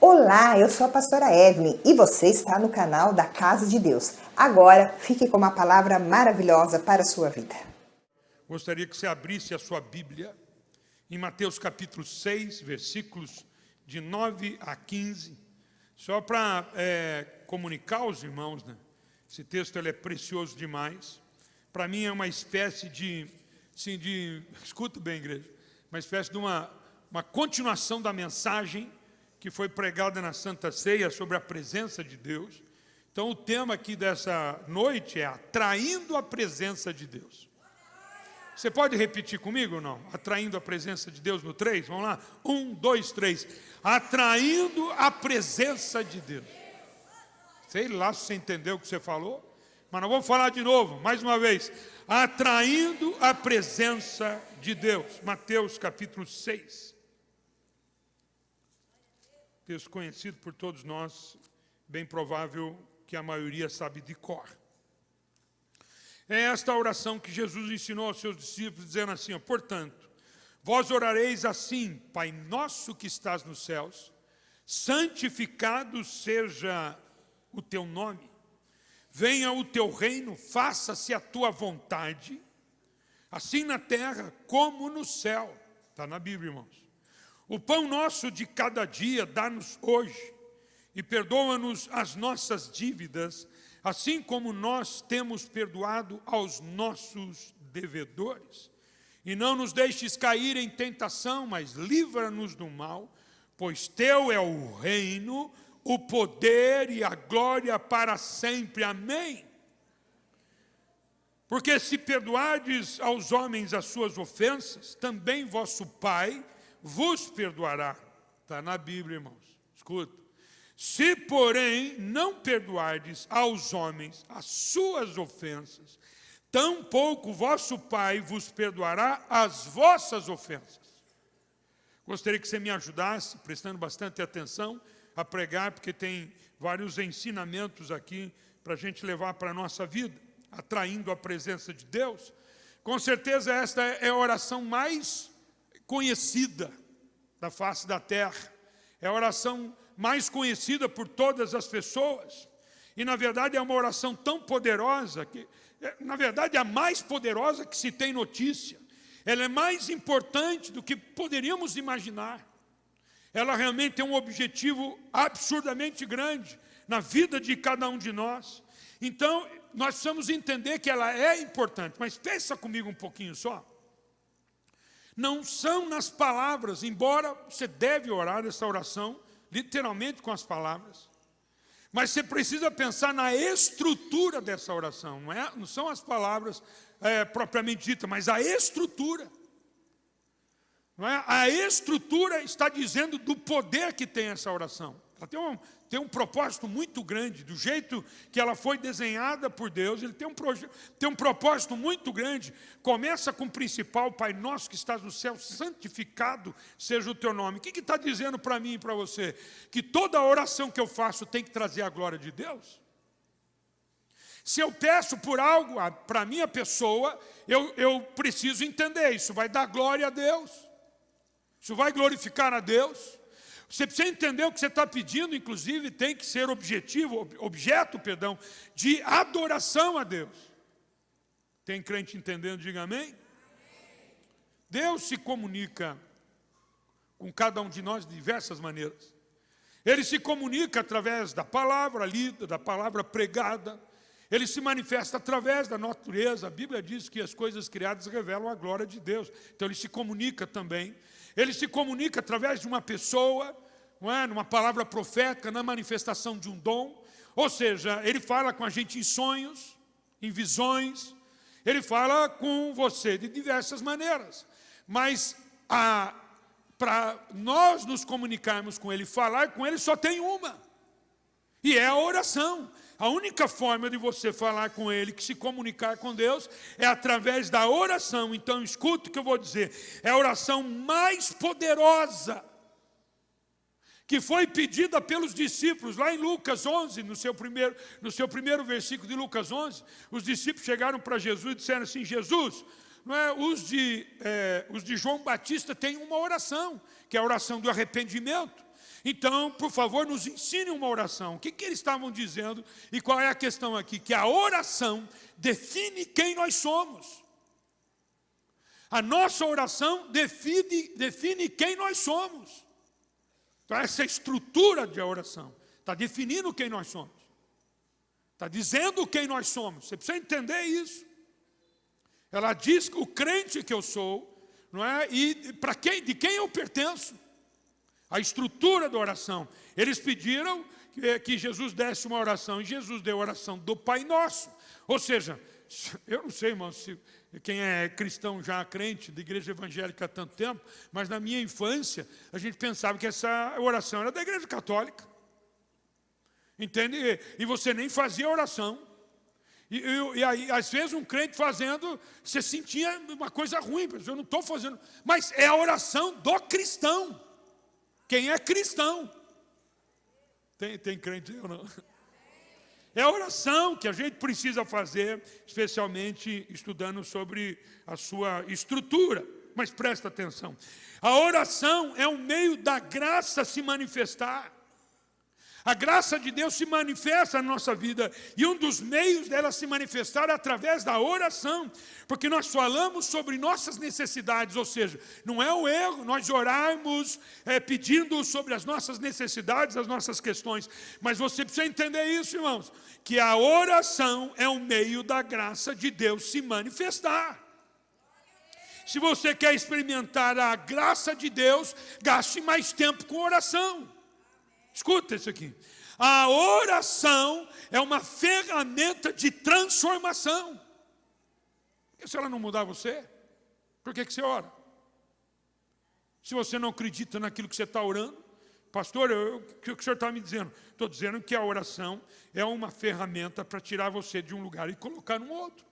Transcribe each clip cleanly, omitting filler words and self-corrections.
Olá, eu sou a pastora Evelyn e você está no canal da Casa de Deus. Agora, fique com uma palavra maravilhosa para a sua vida. Gostaria que você abrisse a sua Bíblia em Mateus capítulo 6, versículos de 9 a 15. Só para comunicar aos irmãos, né? Esse texto ele é precioso demais. Para mim é uma espécie escuta bem, igreja, uma espécie de uma continuação da mensagem que foi pregada na Santa Ceia sobre a presença de Deus. Então o tema aqui dessa noite é atraindo a presença de Deus. Você pode repetir comigo ou não? Atraindo a presença de Deus no 3? Vamos lá? 1, 2, 3. Atraindo a presença de Deus. Sei lá se você entendeu o que você falou, mas nós vamos falar de novo, mais uma vez. Atraindo a presença de Deus. Mateus capítulo 6. Texto conhecido por todos nós, bem provável que a maioria sabe de cor. É esta oração que Jesus ensinou aos seus discípulos, dizendo assim, portanto, vós orareis assim, Pai nosso que estás nos céus, santificado seja o teu nome, venha o teu reino, faça-se a tua vontade, assim na terra como no céu. Está na Bíblia, irmãos. O pão nosso de cada dia dá-nos hoje, e perdoa-nos as nossas dívidas, assim como nós temos perdoado aos nossos devedores. E não nos deixes cair em tentação, mas livra-nos do mal, pois teu é o reino, o poder e a glória para sempre. Amém. Porque se perdoardes aos homens as suas ofensas, também vosso Pai vos perdoará. Está na Bíblia, irmãos. Escuta. Se, porém, não perdoardes aos homens as suas ofensas, tampouco vosso Pai vos perdoará as vossas ofensas. Gostaria que você me ajudasse, prestando bastante atenção, a pregar, porque tem vários ensinamentos aqui para a gente levar para a nossa vida, atraindo a presença de Deus. Com certeza esta é a oração mais conhecida da face da terra. É a oração mais conhecida por todas as pessoas. E, na verdade, é uma oração tão poderosa, que, na verdade, é a mais poderosa que se tem notícia. Ela é mais importante do que poderíamos imaginar. Ela realmente tem um objetivo absurdamente grande na vida de cada um de nós. Então, nós precisamos entender que ela é importante. Mas pensa comigo um pouquinho só. Não são nas palavras, embora você deve orar essa oração, literalmente com as palavras, mas você precisa pensar na estrutura dessa oração, não são as palavras propriamente ditas, mas a estrutura. Não é? A estrutura está dizendo do poder que tem essa oração. Ela tem um propósito muito grande, do jeito que ela foi desenhada por Deus, ele tem um propósito muito grande. Começa com o principal, Pai nosso que estás no céu, santificado seja o teu nome. O que está dizendo para mim e para você? Que toda oração que eu faço tem que trazer a glória de Deus? Se eu peço por algo para a minha pessoa, eu preciso entender, isso vai dar glória a Deus, isso vai glorificar a Deus. Você precisa entender o que você está pedindo, inclusive tem que ser objeto de adoração a Deus. Tem crente entendendo? Diga amém. Deus se comunica com cada um de nós de diversas maneiras. Ele se comunica através da palavra lida, da palavra pregada. Ele se manifesta através da natureza. A Bíblia diz que as coisas criadas revelam a glória de Deus. Então ele se comunica também. Ele se comunica através de uma pessoa, não é? Numa palavra profética, na manifestação de um dom. Ou seja, ele fala com a gente em sonhos, em visões. Ele fala com você de diversas maneiras. Mas para nós nos comunicarmos com ele, falar com ele, só tem uma. E é a oração. A única forma de você falar com ele, que se comunicar com Deus, é através da oração. Então, escuta o que eu vou dizer. É a oração mais poderosa que foi pedida pelos discípulos. Lá em Lucas 11, no seu primeiro versículo de Lucas 11, os discípulos chegaram para Jesus e disseram assim, Jesus, não é, os de João Batista têm uma oração, que é a oração do arrependimento. Então, por favor, nos ensine uma oração. O que eles estavam dizendo e qual é a questão aqui? Que a oração define quem nós somos. A nossa oração define quem nós somos. Então, essa estrutura de oração está definindo quem nós somos. Está dizendo quem nós somos. Você precisa entender isso. Ela diz o crente que eu sou, não é? E de quem eu pertenço. A estrutura da oração. Eles pediram que Jesus desse uma oração, e Jesus deu a oração do Pai Nosso. Ou seja, eu não sei, irmão, quem é cristão já crente, de igreja evangélica há tanto tempo, mas na minha infância, a gente pensava que essa oração era da igreja católica. Entende? E você nem fazia oração. E aí, às vezes, um crente fazendo, você sentia uma coisa ruim, eu não estou fazendo. Mas é a oração do cristão. Quem é cristão? Tem crente ou não? É a oração que a gente precisa fazer, especialmente estudando sobre a sua estrutura. Mas presta atenção. A oração é um meio da graça se manifestar. A graça de Deus se manifesta na nossa vida, e um dos meios dela se manifestar é através da oração, porque nós falamos sobre nossas necessidades, ou seja, não é o erro nós orarmos pedindo sobre as nossas necessidades, as nossas questões, mas você precisa entender isso, irmãos, que a oração é um meio da graça de Deus se manifestar. Se você quer experimentar a graça de Deus, gaste mais tempo com oração. Escuta isso aqui. A oração é uma ferramenta de transformação. E se ela não mudar você, por que você ora? Se você não acredita naquilo que você está orando, pastor, o que o senhor está me dizendo? Estou dizendo que a oração é uma ferramenta para tirar você de um lugar e colocar num outro.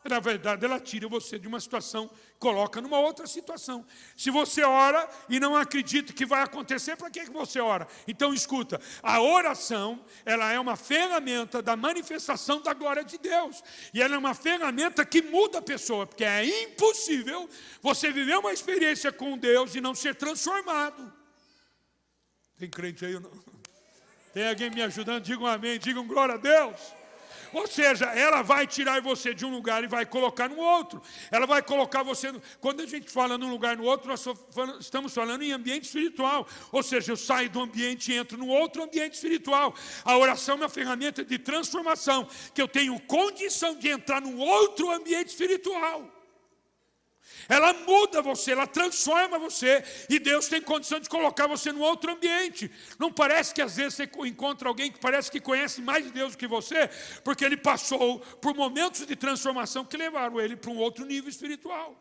Na verdade, ela tira você de uma situação, coloca numa outra situação. Se você ora e não acredita que vai acontecer, para que você ora? Então, escuta, a oração, ela é uma ferramenta da manifestação da glória de Deus. E ela é uma ferramenta que muda a pessoa, porque é impossível você viver uma experiência com Deus e não ser transformado. Tem crente aí ou não? Tem alguém me ajudando? Digam amém, digam glória a Deus. Ou seja, ela vai tirar você de um lugar e vai colocar no outro. Ela vai colocar você... Quando a gente fala num lugar no outro, nós estamos falando em ambiente espiritual. Ou seja, eu saio do ambiente e entro no outro ambiente espiritual. A oração é uma ferramenta de transformação, que eu tenho condição de entrar num outro ambiente espiritual. Ela muda você, ela transforma você, e Deus tem condição de colocar você num outro ambiente. Não parece que às vezes você encontra alguém que parece que conhece mais de Deus que você, porque ele passou por momentos de transformação que levaram ele para um outro nível espiritual.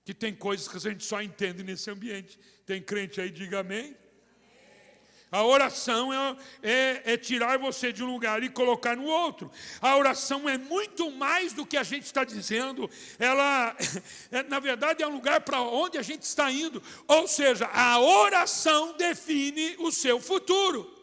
Que tem coisas que a gente só entende nesse ambiente. Tem crente aí, diga amém. A oração é tirar você de um lugar e colocar no outro. A oração é muito mais do que a gente está dizendo. Ela, na verdade, é um lugar para onde a gente está indo. Ou seja, a oração define o seu futuro.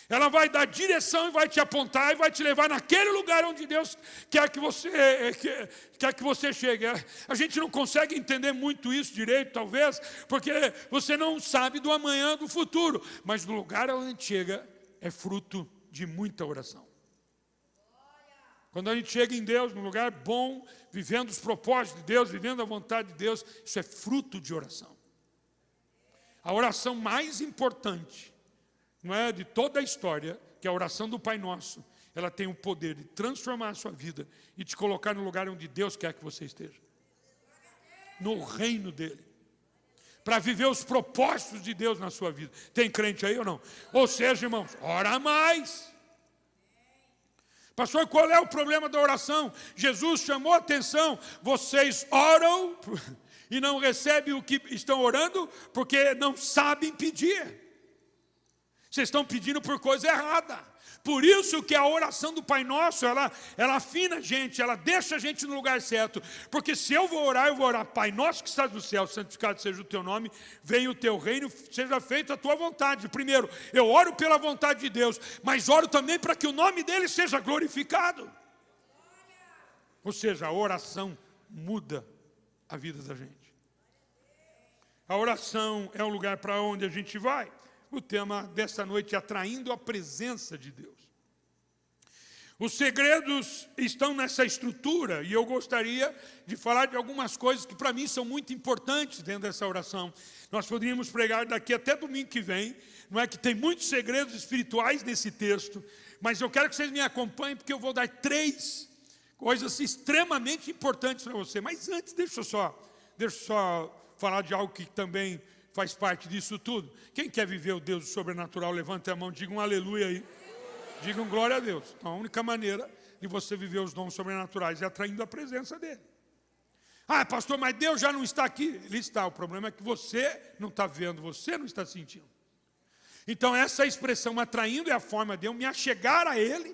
Ela vai dar direção e vai te apontar e vai te levar naquele lugar onde Deus quer que você chegue. A gente não consegue entender muito isso direito, talvez, porque você não sabe do amanhã, do futuro. Mas o lugar onde a gente chega é fruto de muita oração. Quando a gente chega em Deus, num lugar bom, vivendo os propósitos de Deus, vivendo a vontade de Deus, isso é fruto de oração. A oração mais importante, não é, de toda a história, que é a oração do Pai Nosso, ela tem o poder de transformar a sua vida e te colocar no lugar onde Deus quer que você esteja. No reino dEle. Para viver os propósitos de Deus na sua vida. Tem crente aí ou não? Ou seja, irmãos, ora mais. Pastor, qual é o problema da oração? Jesus chamou a atenção. Vocês oram e não recebem o que estão orando porque não sabem pedir. Vocês estão pedindo por coisa errada. Por isso que a oração do Pai Nosso, ela afina a gente, ela deixa a gente no lugar certo. Porque se eu vou orar, Pai Nosso que estás no céu, santificado seja o teu nome, venha o teu reino, seja feita a tua vontade. Primeiro, eu oro pela vontade de Deus, mas oro também para que o nome dele seja glorificado. Ou seja, a oração muda a vida da gente. A oração é um lugar para onde a gente vai. O tema desta noite é atraindo a presença de Deus. Os segredos estão nessa estrutura e eu gostaria de falar de algumas coisas que para mim são muito importantes dentro dessa oração. Nós poderíamos pregar daqui até domingo que vem, não é que tem muitos segredos espirituais nesse texto, mas eu quero que vocês me acompanhem porque eu vou dar 3 coisas extremamente importantes para você. Mas antes, deixa eu só falar de algo que também faz parte disso tudo. Quem quer viver o Deus do sobrenatural, levante a mão, diga um aleluia aí. Diga um glória a Deus. Então, a única maneira de você viver os dons sobrenaturais é atraindo a presença dele. Ah, pastor, mas Deus já não está aqui. Ele está. O problema é que você não está vendo, você não está sentindo. Então, essa expressão atraindo é a forma de eu me achegar a ele,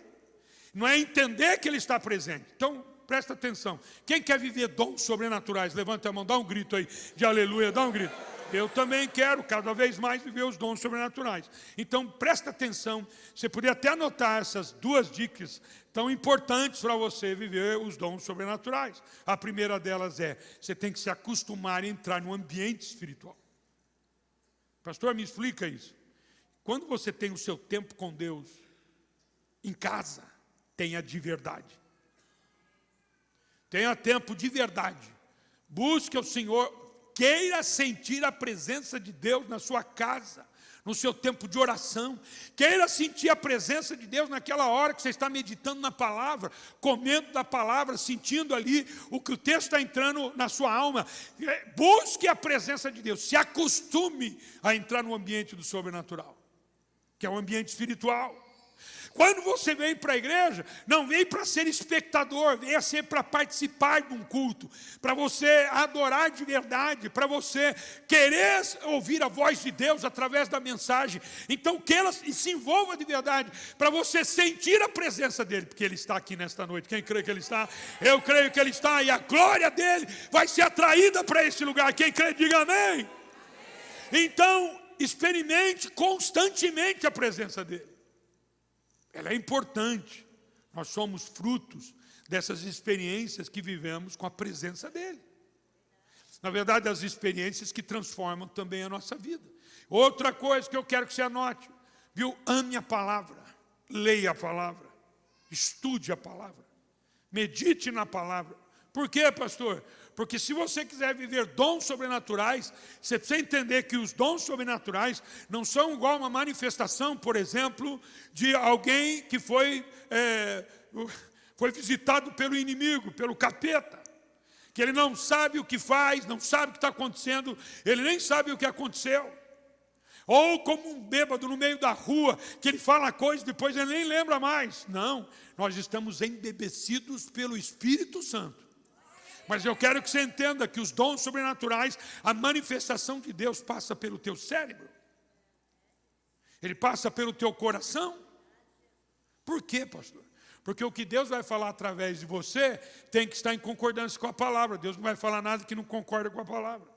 não é entender que ele está presente. Então, presta atenção. Quem quer viver dons sobrenaturais? Levanta a mão, dá um grito aí de aleluia, dá um grito. Eu também quero cada vez mais viver os dons sobrenaturais. Então, presta atenção. Você poderia até anotar essas 2 dicas tão importantes para você viver os dons sobrenaturais. A primeira delas é, você tem que se acostumar a entrar no ambiente espiritual. Pastor, me explica isso. Quando você tem o seu tempo com Deus, em casa, tenha de verdade. Tenha tempo de verdade. Busque o Senhor. Queira sentir a presença de Deus na sua casa, no seu tempo de oração. Queira sentir a presença de Deus naquela hora que você está meditando na palavra, comendo da palavra, sentindo ali o que o texto está entrando na sua alma. Busque a presença de Deus, se acostume a entrar no ambiente do sobrenatural, que é o ambiente espiritual. Quando você vem para a igreja, não vem para ser espectador, vem ser para participar de um culto, para você adorar de verdade, para você querer ouvir a voz de Deus através da mensagem. Então queira e se envolva de verdade, para você sentir a presença dele, porque ele está aqui nesta noite. Quem crê que ele está? Eu creio que ele está, e a glória dele vai ser atraída para esse lugar. Quem crê, diga amém. Então, experimente constantemente a presença dele. Ela é importante. Nós somos frutos dessas experiências que vivemos com a presença dele. Na verdade, as experiências que transformam também a nossa vida. Outra coisa que eu quero que você anote, viu? Ame a palavra, leia a palavra, estude a palavra, medite na palavra. Por quê, pastor? Porque se você quiser viver dons sobrenaturais, você precisa entender que os dons sobrenaturais não são igual uma manifestação, por exemplo, de alguém que foi visitado pelo inimigo, pelo capeta. Que ele não sabe o que faz, não sabe o que está acontecendo, ele nem sabe o que aconteceu. Ou como um bêbado no meio da rua, que ele fala coisa e depois ele nem lembra mais. Não, nós estamos embebecidos pelo Espírito Santo. Mas eu quero que você entenda que os dons sobrenaturais, a manifestação de Deus passa pelo teu cérebro. Ele passa pelo teu coração. Por quê, pastor? Porque o que Deus vai falar através de você tem que estar em concordância com a palavra. Deus não vai falar nada que não concorda com a palavra.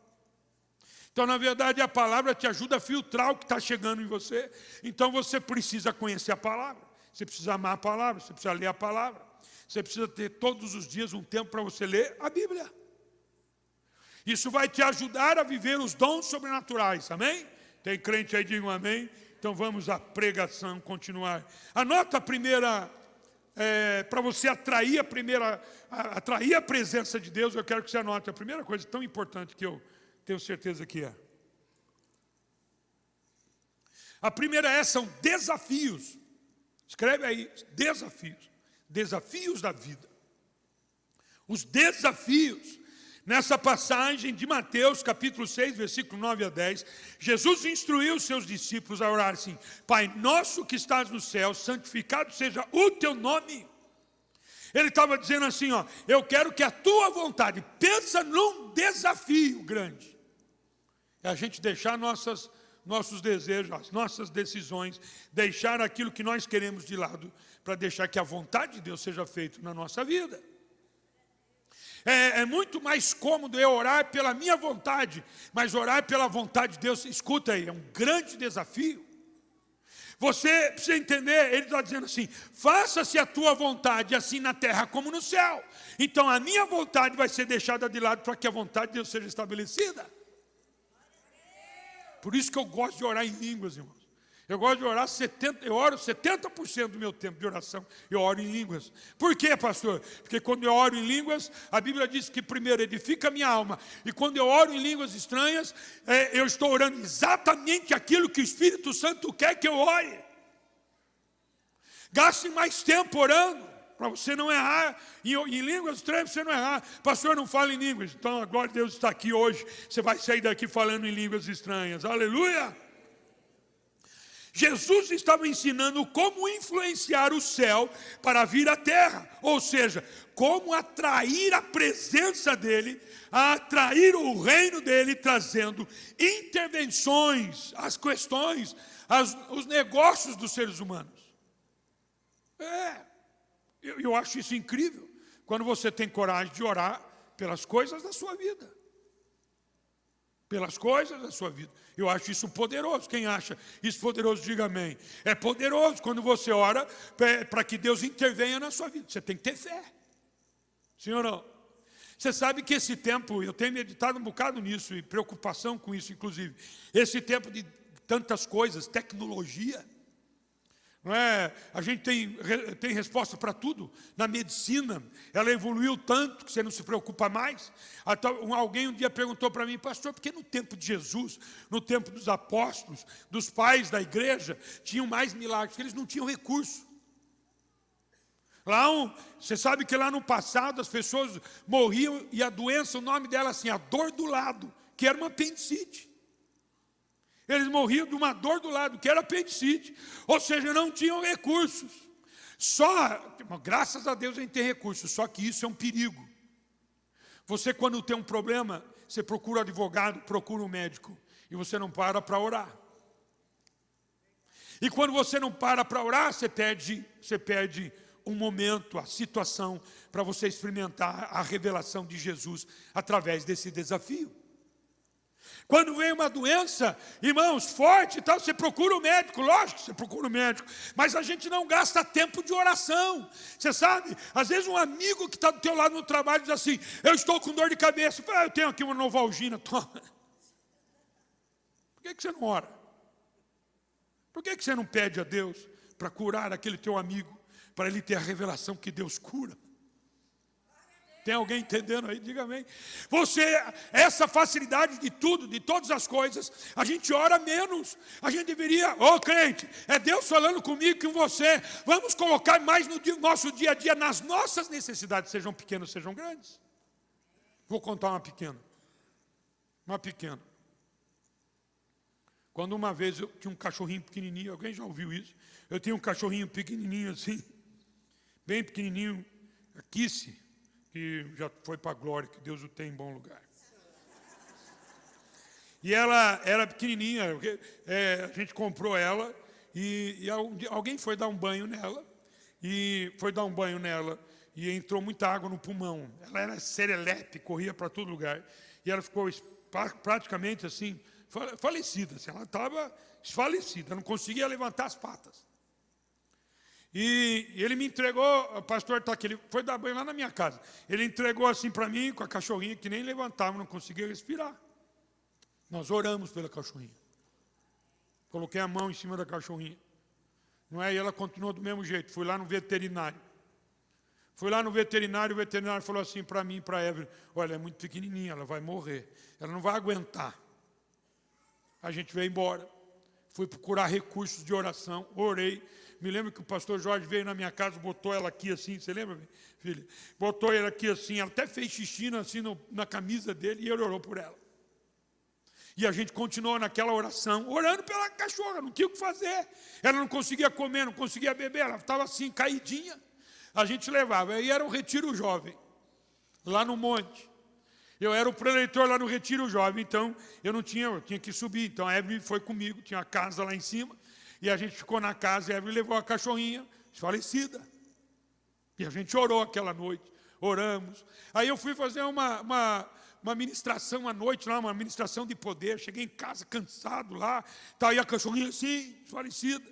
Então, na verdade, a palavra te ajuda a filtrar o que está chegando em você. Então, você precisa conhecer a palavra. Você precisa amar a palavra, você precisa ler a palavra. Você precisa ter todos os dias um tempo para você ler a Bíblia. Isso vai te ajudar a viver os dons sobrenaturais, amém? Tem crente aí, diga um amém. Então vamos à pregação, continuar. Anota a primeira, para você atrair a presença de Deus, eu quero que você anote a primeira coisa tão importante que eu tenho certeza que é. A primeira são desafios. Escreve aí, desafios. Desafios da vida. Os desafios. Nessa passagem de Mateus, capítulo 6, versículo 9 a 10, Jesus instruiu os seus discípulos a orar assim: Pai nosso que estás no céu, santificado seja o teu nome. Ele estava dizendo assim, ó, eu quero que a tua vontade, pensa num desafio grande. É a gente deixar nossos desejos, as nossas decisões, deixar aquilo que nós queremos de lado, para deixar que a vontade de Deus seja feita na nossa vida. É muito mais cômodo eu orar pela minha vontade, mas orar pela vontade de Deus, escuta aí, é um grande desafio. Você precisa entender, ele está dizendo assim, faça-se a tua vontade, assim na terra como no céu. Então a minha vontade vai ser deixada de lado para que a vontade de Deus seja estabelecida. Por isso que eu gosto de orar em línguas, irmãos. Eu gosto de orar 70%, eu oro 70% do meu tempo de oração, eu oro em línguas. Por quê, pastor? Porque quando eu oro em línguas, a Bíblia diz que primeiro edifica a minha alma. E quando eu oro em línguas estranhas, eu estou orando exatamente aquilo que o Espírito Santo quer que eu ore. Gaste mais tempo orando, para você não errar. Em línguas estranhas, você não errar. Pastor, não fala em línguas. Então, a glória de Deus está aqui hoje. Você vai sair daqui falando em línguas estranhas. Aleluia! Jesus estava ensinando como influenciar o céu para vir à terra. Ou seja, como atrair a presença dele, atrair o reino dele, trazendo intervenções, as questões, os negócios dos seres humanos. Eu acho isso incrível, quando você tem coragem de orar pelas coisas da sua vida. Pelas coisas da sua vida. Eu acho isso poderoso. Quem acha isso poderoso, diga amém. É poderoso quando você ora para que Deus intervenha na sua vida. Você tem que ter fé. Sim ou não? Você sabe que esse tempo, eu tenho meditado um bocado nisso, e preocupação com isso, inclusive. Esse tempo de tantas coisas, tecnologia. Não é? A gente tem resposta para tudo. Na medicina, ela evoluiu tanto que você não se preocupa mais. Alguém um dia perguntou para mim, pastor, por que no tempo de Jesus, no tempo dos apóstolos, dos pais da igreja, tinham mais milagres? Porque eles não tinham recurso. Você sabe que lá no passado as pessoas morriam e a doença, o nome dela assim, a dor do lado, que era uma apendicite. Eles morriam de uma dor do lado, que era apendicite. Ou seja, não tinham recursos. Graças a Deus a gente tem recursos, só que isso é um perigo. Você, quando tem um problema, você procura um advogado, procura um médico, e você não para orar. E quando você não para orar, você perde um momento, a situação, para você experimentar a revelação de Jesus através desse desafio. Quando vem uma doença, irmãos, forte e tal, você procura o médico, lógico que você procura o médico, mas a gente não gasta tempo de oração. Você sabe, às vezes um amigo que está do teu lado no trabalho diz assim, eu estou com dor de cabeça, eu tenho aqui uma Novalgina, toma. Por que você não ora? Por que você não pede a Deus para curar aquele teu amigo, para ele ter a revelação que Deus cura? Tem alguém entendendo aí? Diga amém. Essa facilidade de tudo, de todas as coisas, a gente ora menos. A gente deveria, crente, é Deus falando comigo, com você. Vamos colocar mais no nosso dia a dia, nas nossas necessidades, sejam pequenas, sejam grandes. Vou contar uma pequena. Uma pequena. Quando uma vez eu tinha um cachorrinho pequenininho, alguém já ouviu isso? Eu tinha um cachorrinho pequenininho assim, bem pequenininho, a Kissy, que já foi para a glória, que Deus o tem em bom lugar. E ela era pequenininha, a gente comprou ela, e alguém foi dar um banho nela, e entrou muita água no pulmão. Ela era serelepe, corria para todo lugar, e ela ficou praticamente assim, falecida, assim, ela estava desfalecida, não conseguia levantar as patas. E ele me entregou, o pastor está aqui, ele foi dar banho lá na minha casa. Ele entregou assim para mim, com a cachorrinha, que nem levantava, não conseguia respirar. Nós oramos pela cachorrinha. Coloquei a mão em cima da cachorrinha. Não é? E ela continuou do mesmo jeito. Fui lá no veterinário. O veterinário falou assim para mim, para a Evelyn, olha, é muito pequenininha, ela vai morrer. Ela não vai aguentar. A gente veio embora. Fui procurar recursos de oração, orei. Me lembro que o pastor Jorge veio na minha casa, botou ela aqui assim, você lembra, filha? Botou ela aqui assim, ela até fez xixi assim na camisa dele e ele orou por ela. E a gente continuou naquela oração, orando pela cachorra, não tinha o que fazer. Ela não conseguia comer, não conseguia beber, ela estava assim, caidinha. A gente levava, aí era um retiro jovem, lá no monte. Eu era o preleitor lá no retiro jovem, então eu tinha que subir. Então a Evelyn foi comigo, tinha a casa lá em cima, e a gente ficou na casa, e a Evelyn levou a cachorrinha, desfalecida. E a gente orou aquela noite, oramos. Aí eu fui fazer uma ministração à noite lá, uma ministração de poder. Cheguei em casa cansado lá, está aí a cachorrinha assim, desfalecida.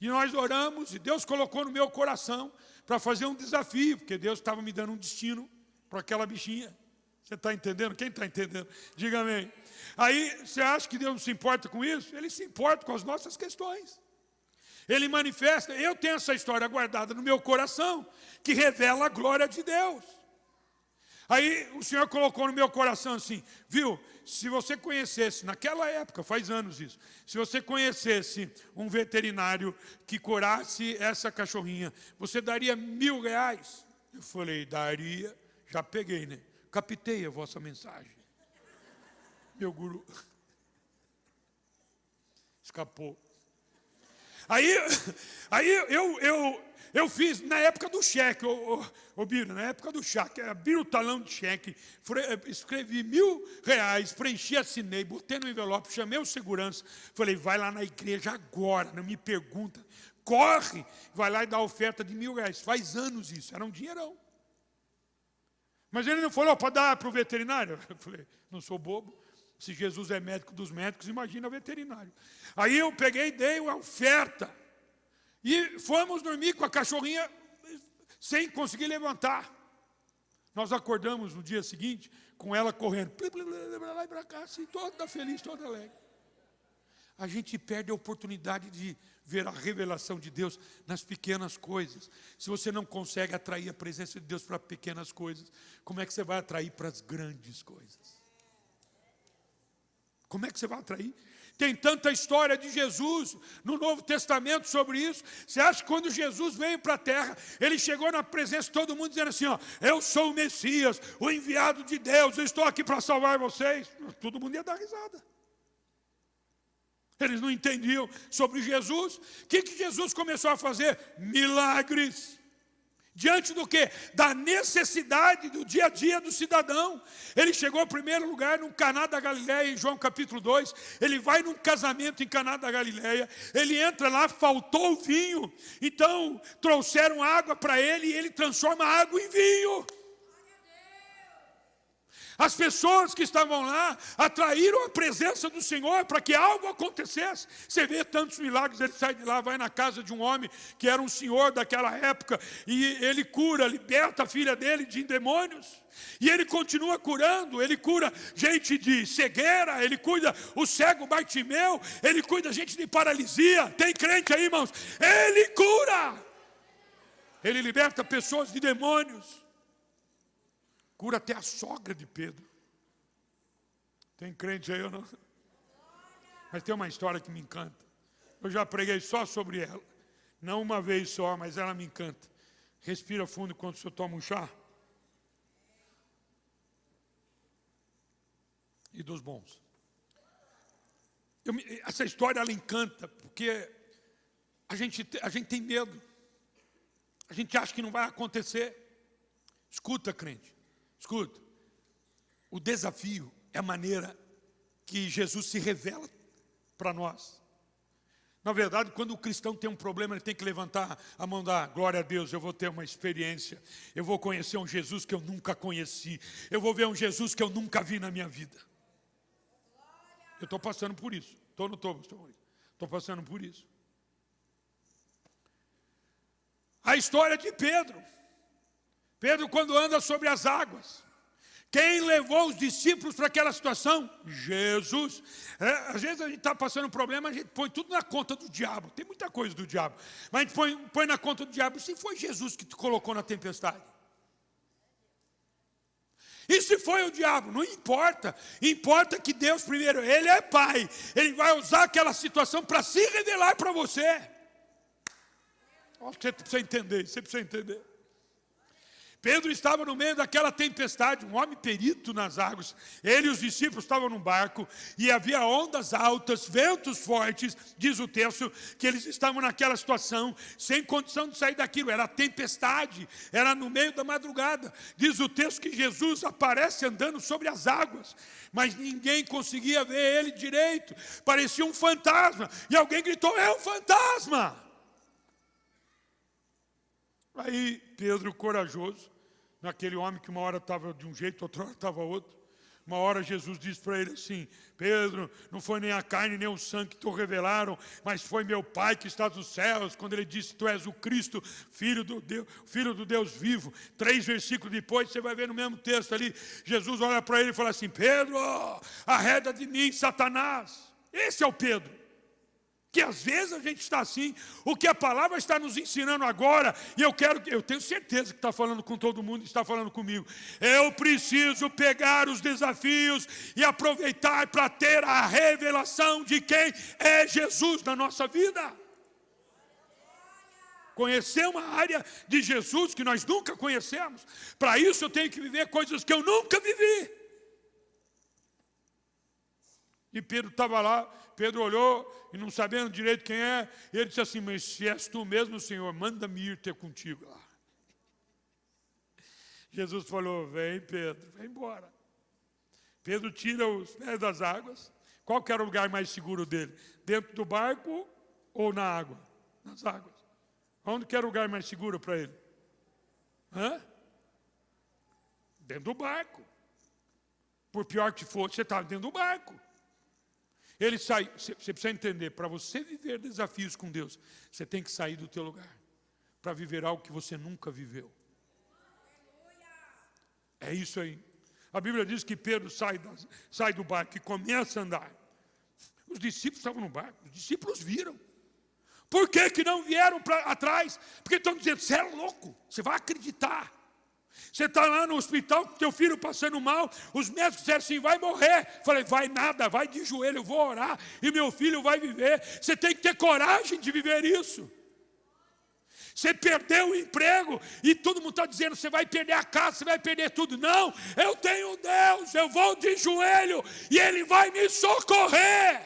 E nós oramos, e Deus colocou no meu coração para fazer um desafio, porque Deus estava me dando um destino para aquela bichinha. Você está entendendo? Quem está entendendo? Diga amém. Aí, você acha que Deus não se importa com isso? Ele se importa com as nossas questões. Ele manifesta, eu tenho essa história guardada no meu coração, que revela a glória de Deus. Aí o Senhor colocou no meu coração assim, viu, se você conhecesse, naquela época, faz anos isso, se você conhecesse um veterinário que curasse essa cachorrinha, você daria R$1.000? Eu falei, daria, já peguei, né? Captei a vossa mensagem. Meu guru escapou. Aí eu fiz na época do cheque, ô Biro, na época do cheque, abri o talão de cheque, escrevi R$1.000, preenchi, assinei, botei no envelope, chamei o segurança, falei, vai lá na igreja agora, não me pergunta, corre, vai lá e dá a oferta de R$1.000. Faz anos isso, era um dinheirão. Mas ele não falou para dar para o veterinário? Eu falei, não sou bobo. Se Jesus é médico dos médicos, imagina veterinário. Aí eu peguei e dei a oferta. E fomos dormir com a cachorrinha sem conseguir levantar. Nós acordamos no dia seguinte com ela correndo. Lá e para cá, assim, toda feliz, toda alegre. A gente perde a oportunidade de ver a revelação de Deus nas pequenas coisas. Se você não consegue atrair a presença de Deus para pequenas coisas, como é que você vai atrair para as grandes coisas? Como é que você vai atrair? Tem tanta história de Jesus no Novo Testamento sobre isso. Você acha que quando Jesus veio para a terra, ele chegou na presença de todo mundo dizendo assim, ó, eu sou o Messias, o enviado de Deus, eu estou aqui para salvar vocês. Todo mundo ia dar risada. Eles não entendiam sobre Jesus. O que Jesus começou a fazer? Milagres. Diante do quê? Da necessidade do dia a dia do cidadão. Ele chegou em primeiro lugar no Caná da Galileia, em João capítulo 2. Ele vai num casamento em Caná da Galileia. Ele entra lá, faltou o vinho. Então trouxeram água para ele e ele transforma a água em vinho. As pessoas que estavam lá atraíram a presença do Senhor para que algo acontecesse. Você vê tantos milagres, ele sai de lá, vai na casa de um homem que era um senhor daquela época e ele cura, liberta a filha dele de demônios. E ele continua curando, ele cura gente de cegueira, ele cuida o cego Bartimeu, ele cuida gente de paralisia. Tem crente aí, irmãos? Ele cura. Ele liberta pessoas de demônios. Cura até a sogra de Pedro. Tem crente aí ou não? Mas tem uma história que me encanta. Eu já preguei só sobre ela. Não uma vez só, mas ela me encanta. Respira fundo quando o senhor toma um chá. E dos bons. Essa história ela encanta, porque a gente tem medo. A gente acha que não vai acontecer. Escuta, crente. Escuta, o desafio é a maneira que Jesus se revela para nós. Na verdade, quando o cristão tem um problema, ele tem que levantar a mão e dar glória a Deus, eu vou ter uma experiência, eu vou conhecer um Jesus que eu nunca conheci, eu vou ver um Jesus que eu nunca vi na minha vida. Eu estou passando por isso, estou ou não estou, pastor Maurício? Estou passando por isso. A história de Pedro. Pedro, quando anda sobre as águas, quem levou os discípulos para aquela situação? Jesus. Às vezes a gente está passando um problema, a gente põe tudo na conta do diabo. Tem muita coisa do diabo. Mas a gente põe na conta do diabo. E se foi Jesus que te colocou na tempestade? E se foi o diabo? Não importa. Importa que Deus primeiro, Ele é Pai. Ele vai usar aquela situação para se revelar para você. Você precisa entender, você precisa entender. Pedro estava no meio daquela tempestade, um homem perito nas águas. Ele e os discípulos estavam num barco e havia ondas altas, ventos fortes. Diz o texto que eles estavam naquela situação, sem condição de sair daquilo. Era tempestade, era no meio da madrugada. Diz o texto que Jesus aparece andando sobre as águas, mas ninguém conseguia ver ele direito. Parecia um fantasma. E alguém gritou, é um fantasma! Aí Pedro, corajoso, naquele homem que uma hora estava de um jeito, outra hora estava outro, Uma hora Jesus disse para ele assim: Pedro, não foi nem a carne nem o sangue que te revelaram, mas foi meu Pai que está nos céus, quando ele disse: tu és o Cristo, filho do Deus vivo. 3 versículos depois, você vai ver no mesmo texto ali, Jesus olha para ele e fala assim: Pedro, arreda de mim, Satanás. Esse é o Pedro. Que às vezes a gente está assim, o que a palavra está nos ensinando agora, e eu tenho certeza que está falando com todo mundo, está falando comigo. Eu preciso pegar os desafios e aproveitar para ter a revelação de quem é Jesus na nossa vida. Conhecer uma área de Jesus que nós nunca conhecemos. Para isso eu tenho que viver coisas que eu nunca vivi. E Pedro estava lá, Pedro olhou, e não sabendo direito quem é, ele disse assim: mas se és tu mesmo, Senhor, manda-me ir ter contigo lá. Jesus falou: vem, Pedro, vem embora. Pedro tira os pés das águas. Qual que era o lugar mais seguro dele? Dentro do barco ou na água? Nas águas. Onde que era o lugar mais seguro para ele? Dentro do barco. Por pior que fosse, você estava dentro do barco. Ele sai, você precisa entender, para você viver desafios com Deus, você tem que sair do teu lugar, para viver algo que você nunca viveu. É isso aí. A Bíblia diz que Pedro sai do barco e começa a andar. Os discípulos estavam no barco, os discípulos viram. Por que não vieram atrás? Porque estão dizendo: você é louco, você vai acreditar. Você está lá no hospital com teu filho passando mal, os médicos disseram assim: vai morrer. Falei: vai nada, vai de joelho, eu vou orar e meu filho vai viver. Você tem que ter coragem de viver isso. Você perdeu o emprego e todo mundo está dizendo: você vai perder a casa, você vai perder tudo. Não, eu tenho Deus, eu vou de joelho e Ele vai me socorrer.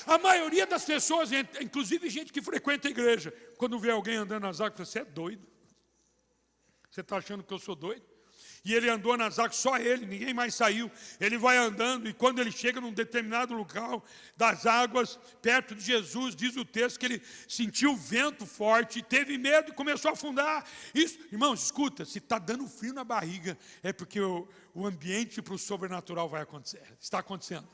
A maioria das pessoas, inclusive gente que frequenta a igreja, quando vê alguém andando nas águas, fala: você é doido. Você está achando que eu sou doido? E ele andou nas águas, só ele, ninguém mais saiu. Ele vai andando e quando ele chega num determinado local das águas, perto de Jesus, diz o texto que ele sentiu o vento forte, teve medo e começou a afundar. Isso, irmãos, escuta, se está dando frio na barriga, é porque o ambiente para o sobrenatural vai acontecer. Está acontecendo.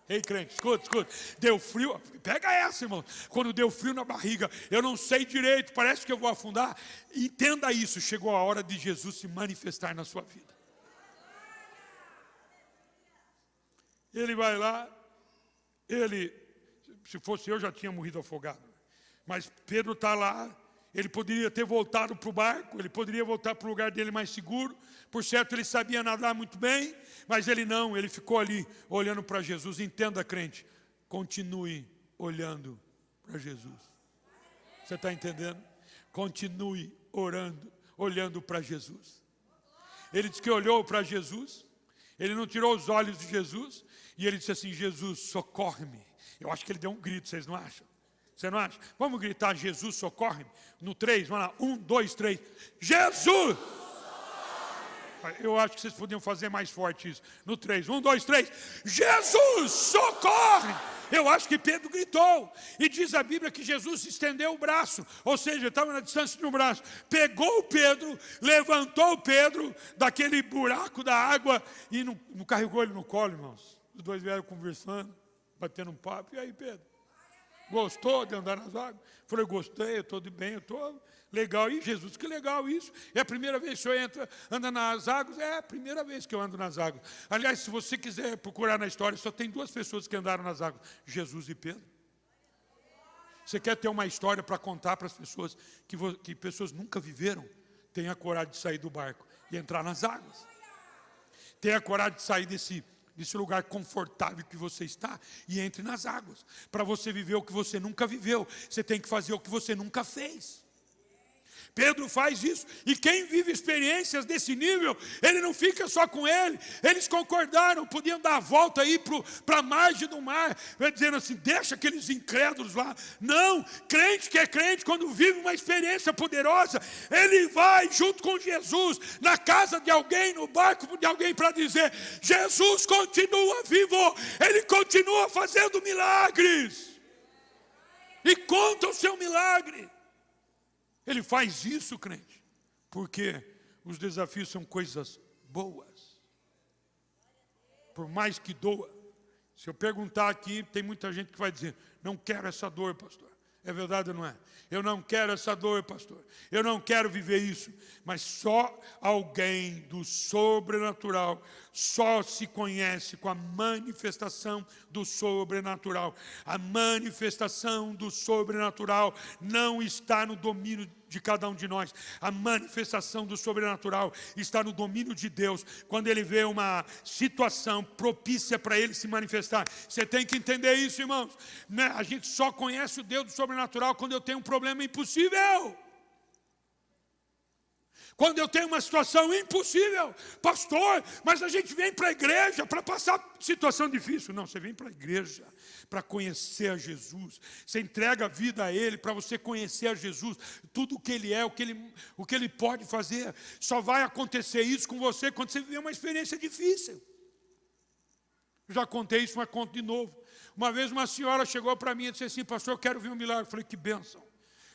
Ei, crente, escuta, deu frio, pega essa, irmão. Quando deu frio na barriga, eu não sei direito, parece que eu vou afundar. Entenda isso, chegou a hora de Jesus se manifestar na sua vida. Ele vai lá, se fosse eu, já tinha morrido afogado. Mas Pedro está lá, ele poderia ter voltado para o barco, ele poderia voltar para o lugar dele mais seguro. Por certo, ele sabia nadar muito bem, mas ele não, ele ficou ali olhando para Jesus. Entenda, crente, continue olhando para Jesus. Você está entendendo? Continue orando, olhando para Jesus. Ele disse que olhou para Jesus, ele não tirou os olhos de Jesus, e ele disse assim: Jesus, socorre-me. Eu acho que ele deu um grito, vocês não acham? Você não acha? Vamos gritar: Jesus, socorre-me. No 3, vamos lá, 1, 2, 3. Jesus! Eu acho que vocês podiam fazer mais forte isso. No 3, 1, 2, 3. Jesus, socorre! Eu acho que Pedro gritou. E diz a Bíblia que Jesus estendeu o braço. Ou seja, estava na distância de um braço. Pegou o Pedro, levantou o Pedro daquele buraco da água e não carregou ele no colo, irmãos. Os dois vieram conversando, batendo um papo. E aí, Pedro? Gostou de andar nas águas? Falei: gostei, eu estou de bem, eu estou legal. E Jesus, que legal isso. É a primeira vez que o senhor anda nas águas? É a primeira vez que eu ando nas águas. Aliás, se você quiser procurar na história, só tem 2 pessoas que andaram nas águas: Jesus e Pedro. Você quer ter uma história para contar para as pessoas que pessoas nunca viveram? Tenha coragem de sair do barco e entrar nas águas. Tenha coragem de sair desse lugar confortável que você está e entre nas águas. Para você viver o que você nunca viveu, você tem que fazer o que você nunca fez. Pedro faz isso, e quem vive experiências desse nível, ele não fica só com ele. Eles concordaram, podiam dar a volta aí para a margem do mar, dizendo assim: deixa aqueles incrédulos lá. Não, crente que é crente, quando vive uma experiência poderosa, ele vai junto com Jesus, na casa de alguém, no barco de alguém, para dizer: Jesus continua vivo, Ele continua fazendo milagres, e conta o seu milagre. Ele faz isso, crente, porque os desafios são coisas boas. por mais que doa. Se eu perguntar aqui, tem muita gente que vai dizer, não quero essa dor, pastor. É verdade ou não é? Eu não quero essa dor, pastor. Eu não quero viver isso. Mas só alguém do sobrenatural só se conhece com a manifestação do sobrenatural. A manifestação do sobrenatural não está no domínio de cada um de nós. A manifestação do sobrenatural está no domínio de Deus. Quando Ele vê uma situação propícia para Ele se manifestar. Você tem que entender isso, irmãos. A gente só conhece o Deus do sobrenatural quando eu tenho um problema impossível. Quando eu tenho uma situação impossível, pastor, mas a gente vem para a igreja para passar situação difícil. Não, você vem para a igreja para conhecer a Jesus. Você entrega a vida a Ele para você conhecer a Jesus. Tudo o que Ele é, o que Ele pode fazer. Só vai acontecer isso com você quando você viver uma experiência difícil. Já contei isso, mas conto de novo. Uma vez uma senhora chegou para mim e disse assim, pastor, eu quero ver um milagre. Eu falei, que bênção.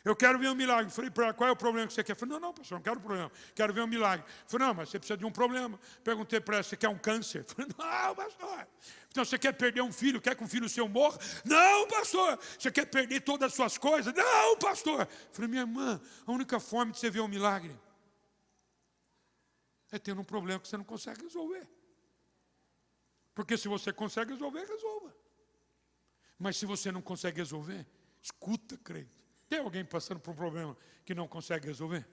Eu quero ver um milagre. Eu falei, qual é o problema que você quer? Eu falei, não, pastor, não quero problema. Quero ver um milagre. Eu falei, não, mas você precisa de um problema. Perguntei para ela, você quer um câncer? Eu falei, não, pastor. Então, você quer perder um filho? Quer que um filho seu morra? Não, pastor. Você quer perder todas as suas coisas? Não, pastor. Eu falei, minha irmã, a única forma de você ver um milagre é tendo um problema que você não consegue resolver. Porque se você consegue resolver, resolva. Mas se você não consegue resolver, escuta, crente. Tem alguém passando por um problema que não consegue resolver?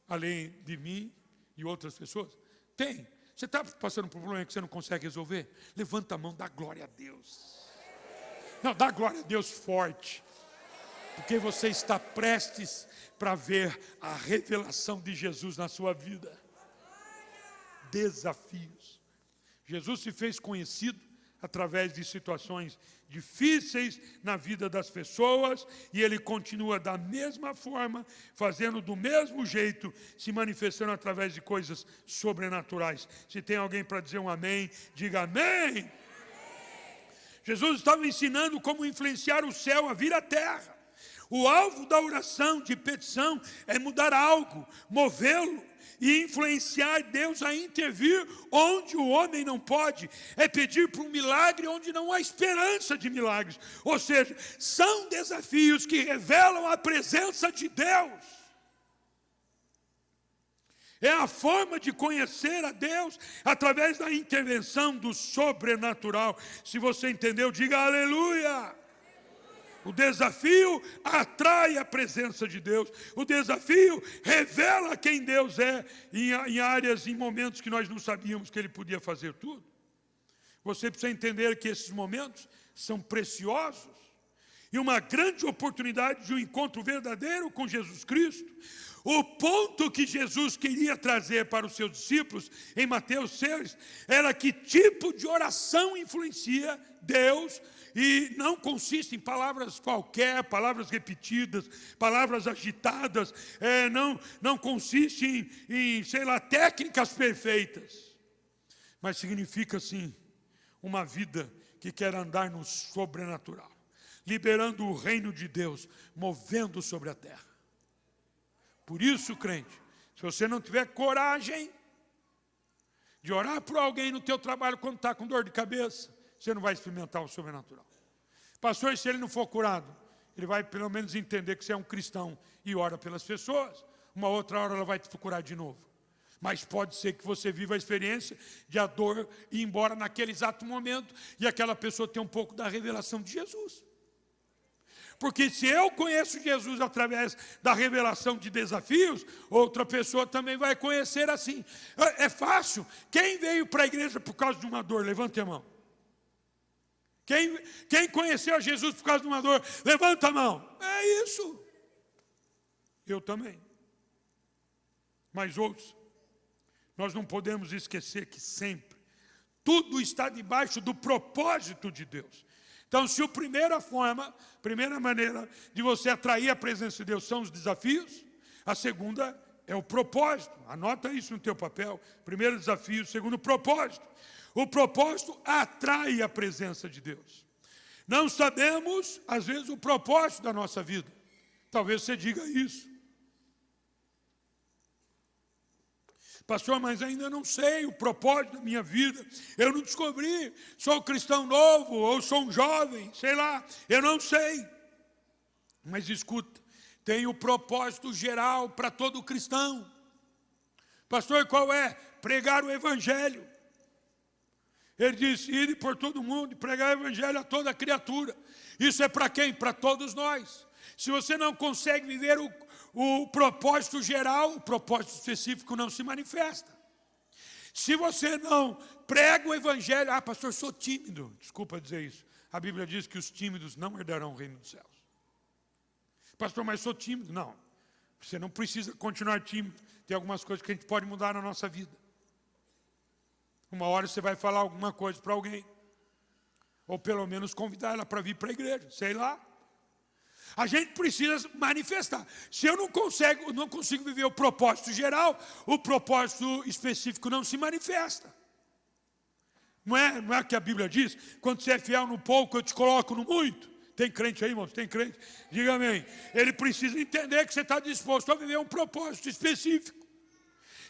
Além de mim e outras pessoas? Tem. Você está passando por um problema que você não consegue resolver? Levanta a mão, dá glória a Deus. Não, dá glória a Deus forte. Porque você está prestes para ver a revelação de Jesus na sua vida. Desafios. Jesus se fez conhecido através de situações difíceis na vida das pessoas, e Ele continua da mesma forma, fazendo do mesmo jeito, se manifestando através de coisas sobrenaturais. Se tem alguém para dizer um amém, diga amém. Amém. Jesus estava ensinando como influenciar o céu a vir à terra. O alvo da oração de petição é mudar algo, movê-lo, e influenciar Deus a intervir onde o homem não pode. É pedir por um milagre onde não há esperança de milagres. Ou seja, são desafios que revelam a presença de Deus. É a forma de conhecer a Deus através da intervenção do sobrenatural. Se você entendeu, diga aleluia. O desafio atrai a presença de Deus. O desafio revela quem Deus é em áreas, em momentos que nós não sabíamos que Ele podia fazer tudo. Você precisa entender que esses momentos são preciosos e uma grande oportunidade de um encontro verdadeiro com Jesus Cristo. O ponto que Jesus queria trazer para os seus discípulos em Mateus 6 era que tipo de oração influencia Deus. E não consiste em palavras qualquer, palavras repetidas, palavras agitadas, não consiste em, sei lá, técnicas perfeitas. Mas significa, sim, uma vida que quer andar no sobrenatural, liberando o reino de Deus, movendo sobre a terra. Por isso, crente, se você não tiver coragem de orar por alguém no teu trabalho quando está com dor de cabeça, você não vai experimentar o sobrenatural. Pastor, se ele não for curado, ele vai pelo menos entender que você é um cristão e ora pelas pessoas. Uma outra hora ela vai te procurar de novo. Mas pode ser que você viva a experiência de a dor ir embora naquele exato momento e aquela pessoa tenha um pouco da revelação de Jesus. Porque se eu conheço Jesus através da revelação de desafios, outra pessoa também vai conhecer assim. É fácil. Quem veio para a igreja por causa de uma dor? Levante a mão. Quem conheceu a Jesus por causa de uma dor? Levanta a mão. É isso. Eu também. Mas ouça, nós não podemos esquecer que sempre tudo está debaixo do propósito de Deus. Então, se a primeira maneira de você atrair a presença de Deus são os desafios, a segunda é o propósito. Anota isso no teu papel. Primeiro desafio, segundo propósito. O propósito atrai a presença de Deus. Não sabemos, às vezes, o propósito da nossa vida. Talvez você diga isso. Pastor, mas ainda não sei o propósito da minha vida. Eu não descobri. Sou cristão novo ou sou um jovem, sei lá. Eu não sei. Mas escuta, tem o propósito geral para todo cristão. Pastor, qual é? Pregar o evangelho. Ele disse, ide por todo mundo e pregar o evangelho a toda criatura. Isso é para quem? Para todos nós. Se você não consegue viver o propósito geral, o propósito específico não se manifesta. Se você não prega o evangelho, pastor, sou tímido. Desculpa dizer isso. A Bíblia diz que os tímidos não herdarão o reino dos céus. Pastor, mas sou tímido. Não, você não precisa continuar tímido. Tem algumas coisas que a gente pode mudar na nossa vida. Uma hora você vai falar alguma coisa para alguém. Ou pelo menos convidar ela para vir para a igreja, sei lá. A gente precisa manifestar. Se eu não consigo viver o propósito geral, o propósito específico não se manifesta. Não é o que a Bíblia diz? Quando você é fiel no pouco, eu te coloco no muito. Tem crente aí, irmãos? Tem crente? Diga amém. Ele precisa entender que você está disposto a viver um propósito específico.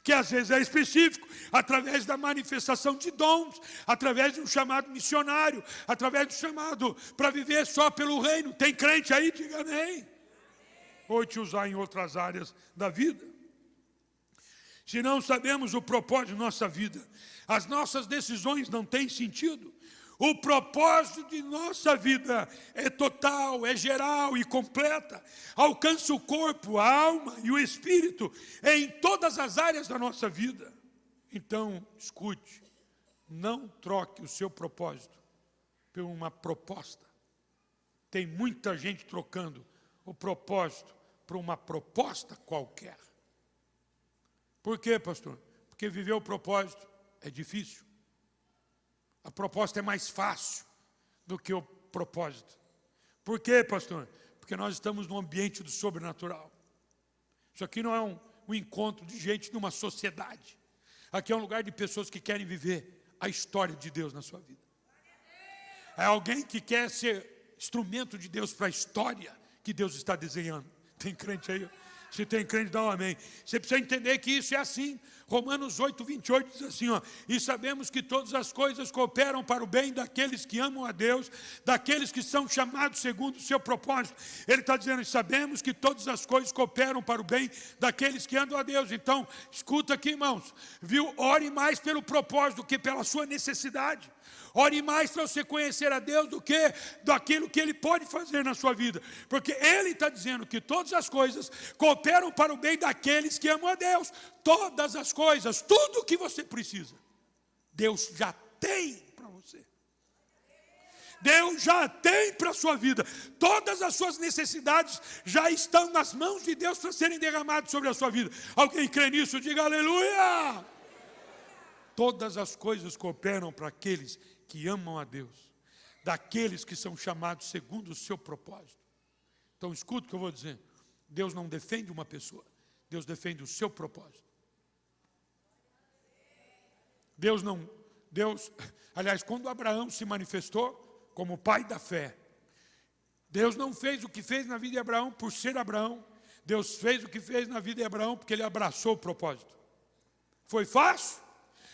Que às vezes é específico, através da manifestação de dons, através de um chamado missionário, através do chamado para viver só pelo reino. Tem crente aí? Diga amém. Ou te usar em outras áreas da vida. Se não sabemos o propósito de nossa vida, as nossas decisões não têm sentido. O propósito de nossa vida é total, é geral e completa. Alcança o corpo, a alma e o espírito em todas as áreas da nossa vida. Então, escute, não troque o seu propósito por uma proposta. Tem muita gente trocando o propósito por uma proposta qualquer. Por quê, pastor? Porque viver o propósito é difícil. A proposta é mais fácil do que o propósito. Por quê, pastor? Porque nós estamos num ambiente do sobrenatural. Isso aqui não é um encontro de gente numa sociedade. Aqui é um lugar de pessoas que querem viver a história de Deus na sua vida. É alguém que quer ser instrumento de Deus para a história que Deus está desenhando. Tem crente aí? Se tem crente, dá um amém. Você precisa entender que isso é assim. Romanos 8, 28 diz assim, e sabemos que todas as coisas cooperam para o bem daqueles que amam a Deus, daqueles que são chamados segundo o seu propósito. Ele está dizendo, e sabemos que todas as coisas cooperam para o bem daqueles que amam a Deus. Então, escuta aqui, irmãos, viu? Ore mais pelo propósito do que pela sua necessidade. Ore mais para você conhecer a Deus do que daquilo que Ele pode fazer na sua vida. Porque Ele está dizendo que todas as coisas cooperam para o bem daqueles que amam a Deus. Todas as coisas, tudo o que você precisa, Deus já tem para você. Deus já tem para a sua vida. Todas as suas necessidades já estão nas mãos de Deus para serem derramadas sobre a sua vida. Alguém crê nisso? Diga aleluia! Todas as coisas cooperam para aqueles que amam a Deus, daqueles que são chamados segundo o seu propósito. Então escuta o que eu vou dizer. Deus não defende uma pessoa, Deus defende o seu propósito. Aliás, quando Abraão se manifestou como pai da fé, Deus não fez o que fez na vida de Abraão por ser Abraão. Deus fez o que fez na vida de Abraão porque ele abraçou o propósito. Foi fácil?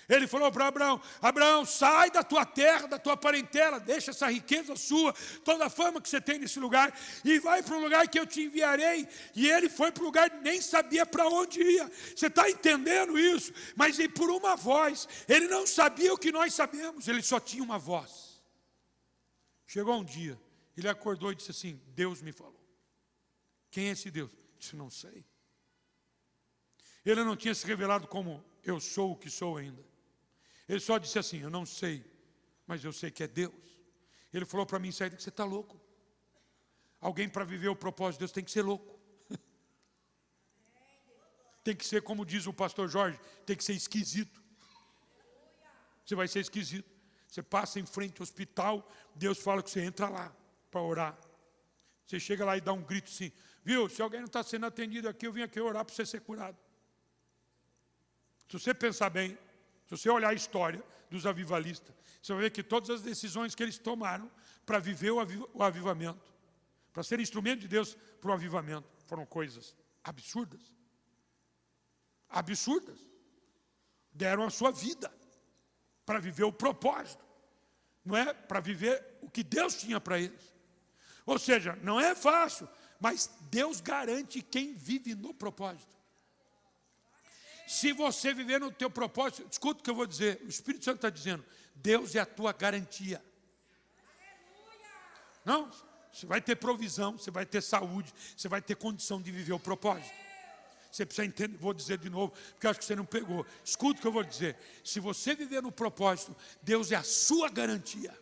Ele falou para Abraão, Abraão, sai da tua terra, da tua parentela, deixa essa riqueza sua, toda a fama que você tem nesse lugar, e vai para um lugar que eu te enviarei. E ele foi para um lugar que nem sabia para onde ia. Você está entendendo isso? Mas por uma voz, ele não sabia o que nós sabemos, ele só tinha uma voz. Chegou um dia, ele acordou e disse assim, Deus me falou. Quem é esse Deus? Disse, não sei. Ele não tinha se revelado como eu sou o que sou ainda. Ele só disse assim, eu não sei, mas eu sei que é Deus. Ele falou para mim, Saída, que você está louco. Alguém para viver o propósito de Deus tem que ser louco. Tem que ser, como diz o pastor Jorge, tem que ser esquisito. Você vai ser esquisito. Você passa em frente ao hospital, Deus fala que você entra lá para orar. Você chega lá e dá um grito assim, viu, se alguém não está sendo atendido aqui, eu vim aqui orar para você ser curado. Se você pensar bem, se você olhar a história dos avivalistas, você vai ver que todas as decisões que eles tomaram para viver o avivamento, para ser instrumento de Deus para o avivamento, foram coisas absurdas. Absurdas. deram a sua vida para viver o propósito, não é? Para viver o que Deus tinha para eles. Ou seja, não é fácil, mas Deus garante quem vive no propósito. Se você viver no teu propósito, escuta o que eu vou dizer, o Espírito Santo está dizendo, Deus é a tua garantia. Não, você vai ter provisão, você vai ter saúde, você vai ter condição de viver o propósito. Você precisa entender, vou dizer de novo, porque eu acho que você não pegou. Escuta o que eu vou dizer. Se você viver no propósito, Deus é a sua garantia.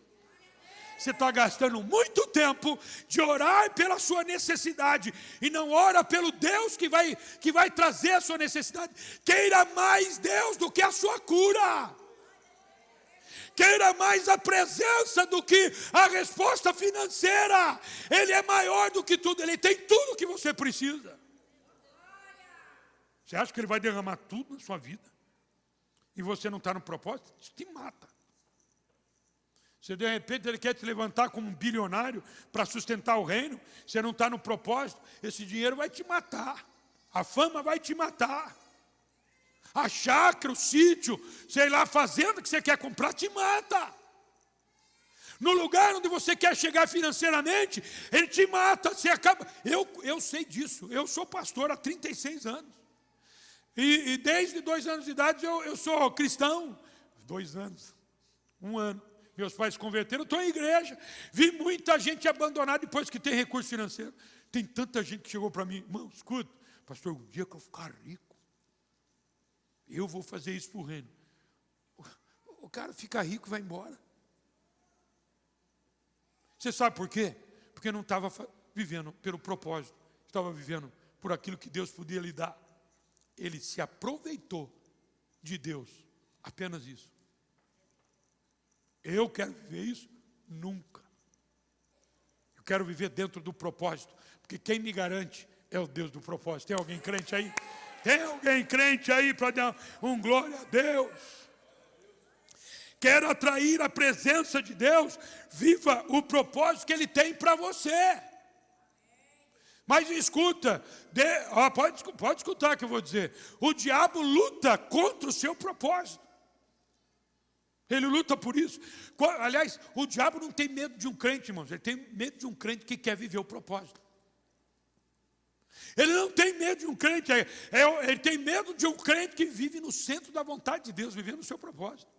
Você está gastando muito tempo de orar pela sua necessidade e não ora pelo Deus que vai trazer a sua necessidade. Queira mais Deus do que a sua cura. Queira mais a presença do que a resposta financeira. Ele é maior do que tudo, Ele tem tudo o que você precisa. Você acha que Ele vai derramar tudo na sua vida? E você não está no propósito? Isso te mata. Se de repente Ele quer te levantar como um bilionário para sustentar o reino, você não está no propósito, esse dinheiro vai te matar. A fama vai te matar. A chácara, o sítio, sei lá, a fazenda que você quer comprar te mata. No lugar onde você quer chegar financeiramente, ele te mata, você acaba... Eu sei disso, eu sou pastor há 36 anos. E desde 2 anos de idade eu sou cristão. 2 anos, 1 ano. Meus pais se converteram, eu estou em igreja. Vi muita gente abandonar depois que tem recurso financeiro. Tem tanta gente que chegou para mim, irmão, escuta, pastor, um dia que eu ficar rico, eu vou fazer isso para o reino. O cara fica rico e vai embora. Você sabe por quê? Porque não estava vivendo pelo propósito, estava vivendo por aquilo que Deus podia lhe dar. Ele se aproveitou de Deus, apenas isso. Eu quero viver isso? Nunca. Eu quero viver dentro do propósito, porque quem me garante é o Deus do propósito. Tem alguém crente aí? Tem alguém crente aí para dar um glória a Deus? Quero atrair a presença de Deus, viva o propósito que Ele tem para você. Mas escuta, pode escutar o que eu vou dizer. O diabo luta contra o seu propósito. Ele luta por isso. Aliás, o diabo não tem medo de um crente, irmãos. Ele tem medo de um crente que quer viver o propósito. Ele não tem medo de um crente. Ele tem medo de um crente que vive no centro da vontade de Deus, vivendo o seu propósito.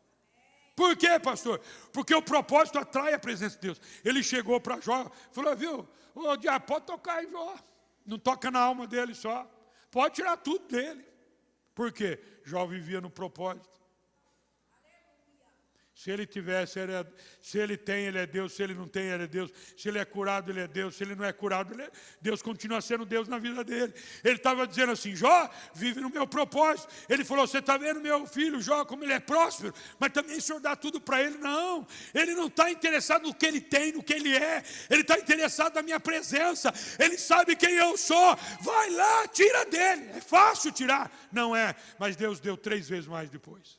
Por quê, pastor? Porque o propósito atrai a presença de Deus. Ele chegou para Jó, falou, viu, o diabo pode tocar em Jó. Não toca na alma dele só. Pode tirar tudo dele. Por quê? Jó vivia no propósito. Se ele tivesse, se ele tem, ele é Deus. Se ele não tem, ele é Deus. Se ele é curado, ele é Deus. Se ele não é curado, Deus continua sendo Deus na vida dele. Ele estava dizendo assim, Jó, vive no meu propósito. Ele falou, você está vendo meu filho Jó, como ele é próspero, mas também o Senhor dá tudo para ele. Não, ele não está interessado no que ele tem, no que ele é. Ele está interessado na minha presença. Ele sabe quem eu sou. Vai lá, tira dele. É fácil tirar? Não é, mas Deus deu 3 vezes mais depois.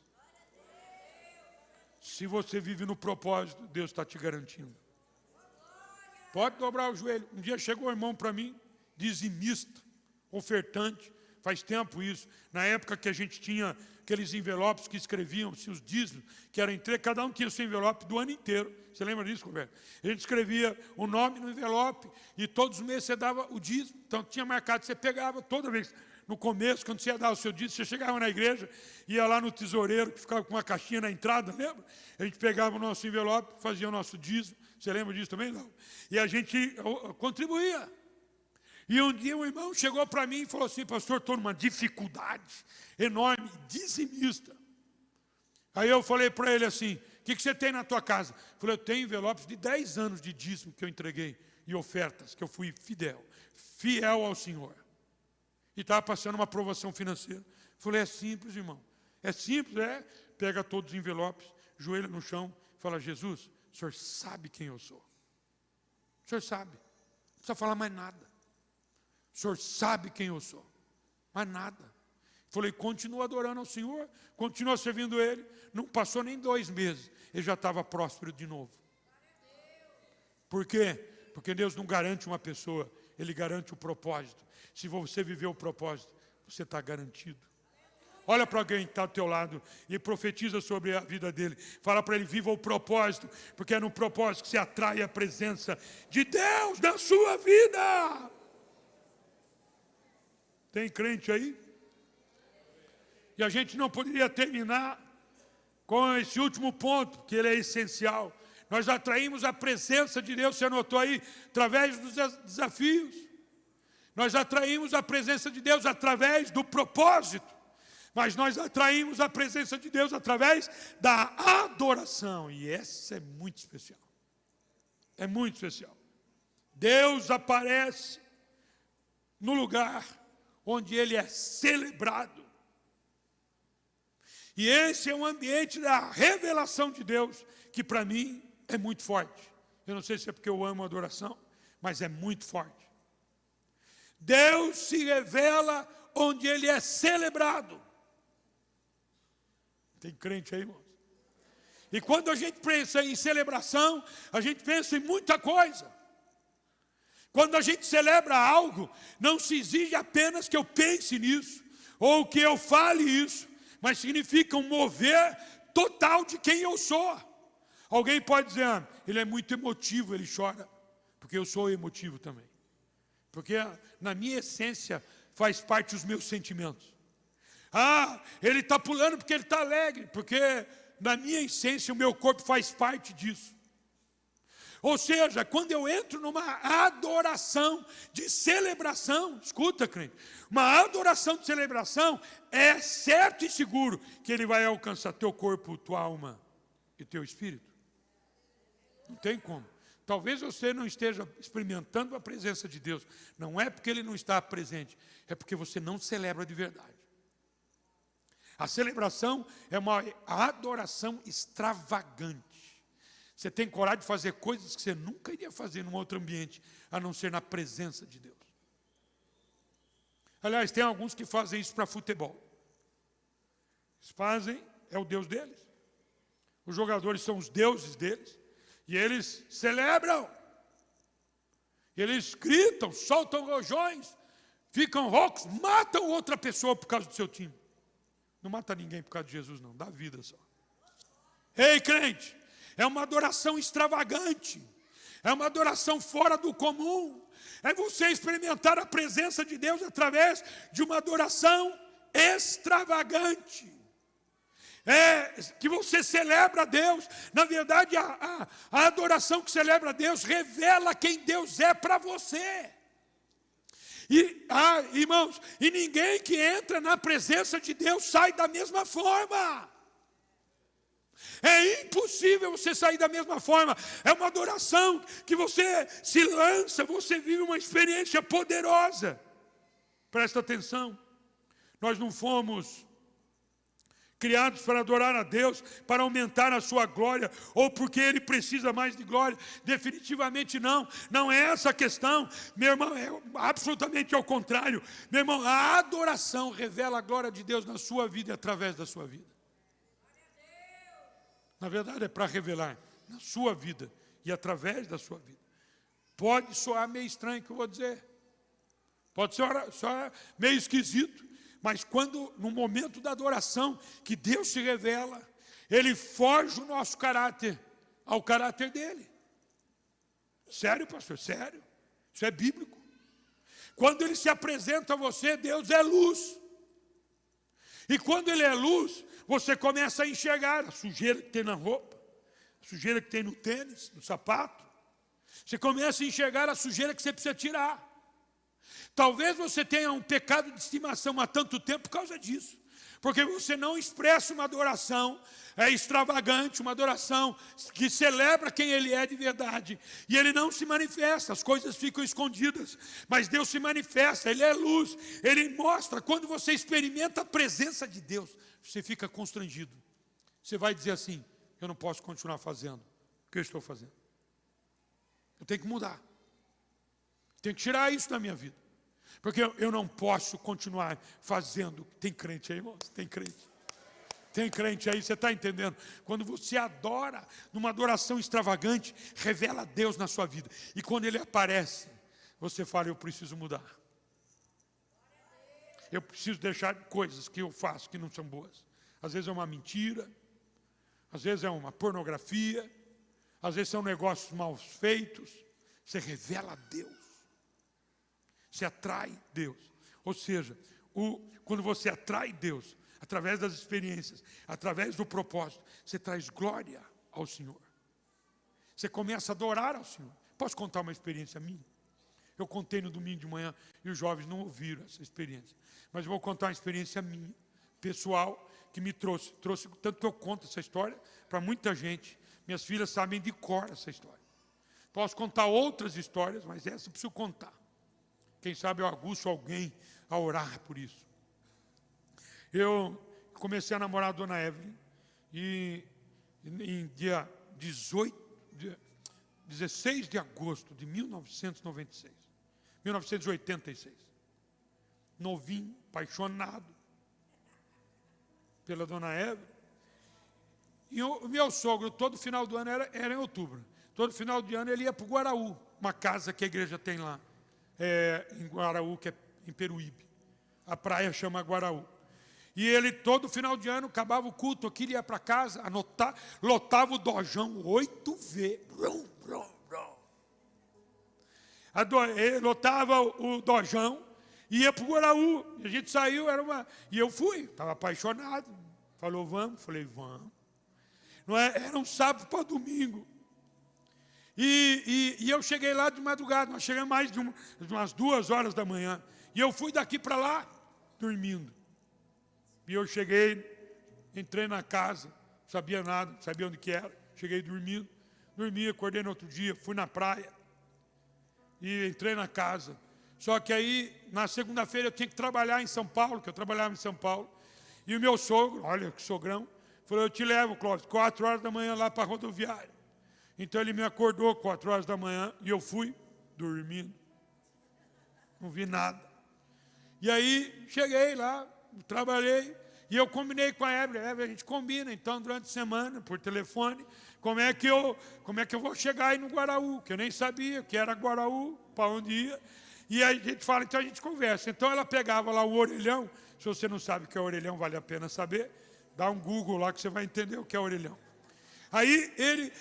Se você vive no propósito, Deus está te garantindo. Pode dobrar o joelho. Um dia chegou um irmão para mim, dizimista, ofertante. Faz tempo isso. Na época que a gente tinha aqueles envelopes que escreviam-se os dízimos, que eram entregue, cada um tinha o seu envelope do ano inteiro. Você lembra disso, Roberto? A gente escrevia o nome no envelope e todos os meses você dava o dízimo. Então tinha marcado, você pegava toda vez. No começo, quando você ia dar o seu dízimo, você chegava na igreja, ia lá no tesoureiro, que ficava com uma caixinha na entrada, lembra? A gente pegava o nosso envelope, fazia o nosso dízimo. Você lembra disso também? Não. E a gente contribuía. E um dia um irmão chegou para mim e falou assim, pastor, estou numa dificuldade enorme, dizimista. Aí eu falei para ele assim, o que você tem na tua casa? Ele falou, eu tenho envelopes de 10 anos de dízimo que eu entreguei, e ofertas, que eu fui fiel ao Senhor. E estava passando uma aprovação financeira. Falei, é simples, irmão. É simples, é. Pega todos os envelopes, joelha no chão, fala, Jesus, o Senhor sabe quem eu sou. O Senhor sabe. Não precisa falar mais nada. O Senhor sabe quem eu sou. Mais nada. Falei, continua adorando ao Senhor, continua servindo Ele. Não passou nem 2 meses, ele já estava próspero de novo. Por quê? Porque Deus não garante uma pessoa, Ele garante o propósito. Se você viver o propósito, você está garantido. Olha para alguém que está do teu lado e profetiza sobre a vida dele. Fala para ele, viva o propósito, porque é no propósito que se atrai a presença de Deus na sua vida. Tem crente aí? E a gente não poderia terminar com esse último ponto, que ele é essencial. Nós atraímos a presença de Deus, você anotou aí, através dos desafios. Nós atraímos a presença de Deus através do propósito. Mas nós atraímos a presença de Deus através da adoração. E essa é muito especial. É muito especial. Deus aparece no lugar onde Ele é celebrado. E esse é um ambiente da revelação de Deus, que para mim é muito forte. Eu não sei se é porque eu amo a adoração, mas é muito forte. Deus se revela onde Ele é celebrado. Tem crente aí, irmãos? E quando a gente pensa em celebração, a gente pensa em muita coisa. Quando a gente celebra algo, não se exige apenas que eu pense nisso, ou que eu fale isso, mas significa um mover total de quem eu sou. Alguém pode dizer, ele é muito emotivo, ele chora, porque eu sou emotivo também. Porque na minha essência faz parte os meus sentimentos. Ele está pulando porque ele está alegre, porque na minha essência o meu corpo faz parte disso. Ou seja, quando eu entro numa adoração de celebração, escuta, crente, uma adoração de celebração, é certo e seguro que ele vai alcançar teu corpo, tua alma e teu espírito. Não tem como. Talvez você não esteja experimentando a presença de Deus. Não é porque Ele não está presente, é porque você não celebra de verdade. A celebração é uma adoração extravagante. Você tem coragem de fazer coisas que você nunca iria fazer num outro ambiente, a não ser na presença de Deus. Aliás, tem alguns que fazem isso para futebol. Eles fazem, é o Deus deles. Os jogadores são os deuses deles. E eles celebram. Eles gritam, soltam rojões, ficam roucos, matam outra pessoa por causa do seu time. Não mata ninguém por causa de Jesus, não. Dá vida só. Ei, crente, é uma adoração extravagante. É uma adoração fora do comum. É você experimentar a presença de Deus através de uma adoração extravagante. É que você celebra a Deus. Na verdade, a adoração que celebra a Deus revela quem Deus é para você. Irmãos, e ninguém que entra na presença de Deus sai da mesma forma. É impossível você sair da mesma forma. É uma adoração que você se lança, você vive uma experiência poderosa. Presta atenção, nós não fomos criados para adorar a Deus, para aumentar a sua glória, ou porque Ele precisa mais de glória. Definitivamente não. Não é essa a questão, meu irmão, é absolutamente ao contrário. Meu irmão, a adoração revela a glória de Deus na sua vida e através da sua vida. Na verdade é para revelar na sua vida e através da sua vida. Pode soar meio estranho o que eu vou dizer. Pode soar meio esquisito. Mas quando, no momento da adoração, que Deus se revela, Ele forja o nosso caráter ao caráter dEle. Sério, pastor? Sério. Isso é bíblico. Quando Ele se apresenta a você, Deus é luz. E quando Ele é luz, você começa a enxergar a sujeira que tem na roupa, a sujeira que tem no tênis, no sapato. Você começa a enxergar a sujeira que você precisa tirar. Talvez você tenha um pecado de estimação há tanto tempo por causa disso. Porque você não expressa uma adoração extravagante, uma adoração que celebra quem Ele é de verdade. E Ele não se manifesta, as coisas ficam escondidas. Mas Deus se manifesta, Ele é luz. Ele mostra, quando você experimenta a presença de Deus, você fica constrangido. Você vai dizer assim, eu não posso continuar fazendo o que eu estou fazendo. Eu tenho que mudar. Tenho que tirar isso da minha vida. Porque eu não posso continuar fazendo. Tem crente aí, irmãos? Tem crente. Tem crente aí, você está entendendo? Quando você adora, numa adoração extravagante, revela Deus na sua vida. E quando Ele aparece, você fala, eu preciso mudar. eu preciso deixar coisas que eu faço que não são boas. Às vezes é uma mentira, às vezes é uma pornografia, às vezes são negócios mal feitos. Você revela a Deus. Você atrai Deus. Ou seja, quando você atrai Deus, através das experiências, através do propósito, você traz glória ao Senhor. Você começa a adorar ao Senhor. Posso contar uma experiência minha? Eu contei no domingo de manhã e os jovens não ouviram essa experiência. Mas eu vou contar uma experiência minha, pessoal, que me trouxe tanto que eu conto essa história para muita gente. Minhas filhas sabem de cor essa história. Posso contar outras histórias, mas essa eu preciso contar. Quem sabe eu aguço alguém a orar por isso. Eu comecei a namorar a dona Evelyn e em dia 16 de agosto de 1986. Novinho, apaixonado pela dona Evelyn. E o meu sogro, todo final do ano, era em outubro. Todo final de ano ele ia para o Guaraú, uma casa que a igreja tem lá, em Guaraú, que é em Peruíbe. A praia chama Guaraú. E ele, todo final de ano, acabava o culto, aqui ele ia para casa, lotava o dojão 8 vezes. Ele lotava o dojão, ia para o Guaraú. A gente saiu, e eu fui, estava apaixonado. Falou, vamos? Falei, vamos. Não era um sábado para domingo. E eu cheguei lá de madrugada, nós chegamos mais de umas 2 horas da manhã. E eu fui daqui para lá, dormindo. E eu cheguei, entrei na casa, não sabia nada, não sabia onde que era. Cheguei dormindo, dormi, acordei no outro dia, fui na praia. E entrei na casa. Só que aí, na segunda-feira, eu tinha que trabalhar em São Paulo, que eu trabalhava em São Paulo. E o meu sogro, olha que sogrão, falou, eu te levo, Clóvis, 4 horas da manhã lá para a rodoviária. Então ele me acordou 4 horas da manhã e eu fui dormindo. Não vi nada. E aí, cheguei lá, trabalhei, e eu combinei com a Evelyn. A gente combina, então, durante a semana, por telefone, como é que eu vou chegar aí no Guaraú, que eu nem sabia que era Guaraú, para onde ia. E aí a gente fala, então a gente conversa. Então ela pegava lá o orelhão. Se você não sabe o que é orelhão, vale a pena saber. Dá um Google lá que você vai entender o que é orelhão. Aí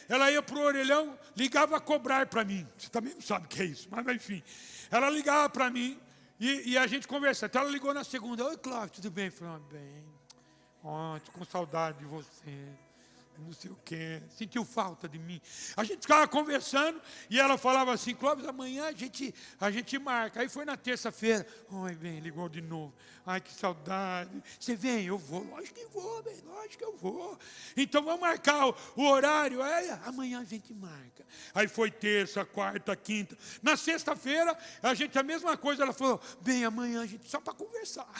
ela ia para o orelhão, ligava a cobrar para mim. Você também não sabe o que é isso, mas enfim. Ela ligava para mim e a gente conversava. Então ela ligou na segunda. Oi, Cláudio, tudo bem? Eu falei, bem. Estou com saudade de você. Não sei o quê. Sentiu falta de mim. A gente ficava conversando e ela falava assim, Clóvis, amanhã a gente marca. Aí foi na terça-feira. Oi, bem, ligou de novo. Ai, que saudade. Você vem? Eu vou. Lógico que vou, bem, lógico que eu vou. Então vamos marcar o horário. Aí, amanhã a gente marca. Aí foi terça, quarta, quinta. Na sexta-feira, a mesma coisa. Ela falou, bem, amanhã a gente só para conversar.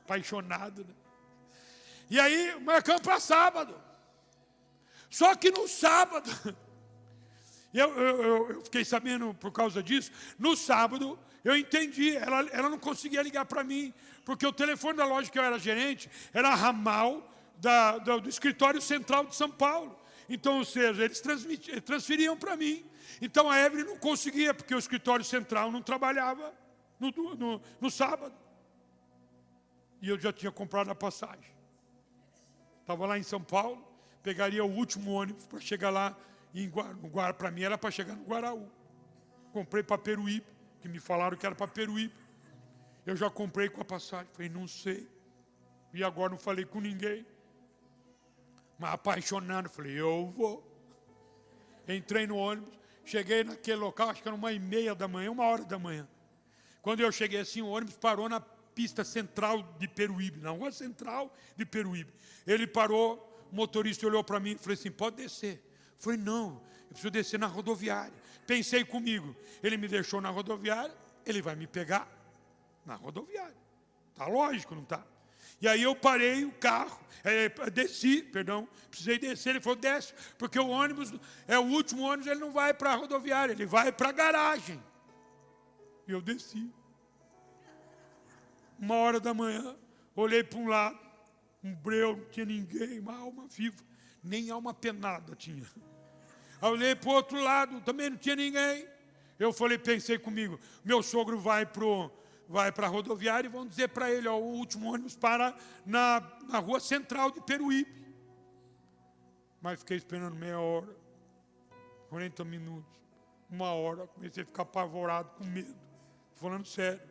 Apaixonado, né? E aí, marcamos para sábado. Só que no sábado, eu fiquei sabendo por causa disso, no sábado, eu entendi, ela não conseguia ligar para mim, porque o telefone da loja que eu era gerente era ramal do escritório central de São Paulo. Então, ou seja, eles transferiam para mim. Então a Evelyn não conseguia, porque o escritório central não trabalhava no sábado. E eu já tinha comprado a passagem. Estava lá em São Paulo, pegaria o último ônibus para chegar lá, para mim era para chegar no Guaraú. Comprei para Peruíbe, que me falaram que era para Peruíbe. Eu já comprei com a passagem, falei, não sei. E agora não falei com ninguém. Mas apaixonado, falei, eu vou. Entrei no ônibus, cheguei naquele local, acho que era 1h30 da manhã, 1h da manhã. Quando eu cheguei assim, o ônibus parou na pista central de Peruíbe, na rua central de Peruíbe. Ele parou, o motorista olhou para mim e falou assim, pode descer. Eu falei, não, eu preciso descer na rodoviária. Pensei comigo, ele me deixou na rodoviária, ele vai me pegar na rodoviária. Tá lógico, não tá? E aí eu parei o carro, precisei descer, ele falou, desce, porque o ônibus, o último ônibus, ele não vai para a rodoviária, ele vai para a garagem. E eu desci. 1h da manhã, olhei para um lado, um breu, não tinha ninguém, uma alma viva, nem alma penada tinha. Aí olhei para o outro lado, também não tinha ninguém. Eu pensei comigo, meu sogro vai vai para a rodoviária e vão dizer para ele, ó, o último ônibus para na rua central de Peruíbe. Mas fiquei esperando meia hora, 40 minutos, 1 hora, comecei a ficar apavorado, com medo, falando sério.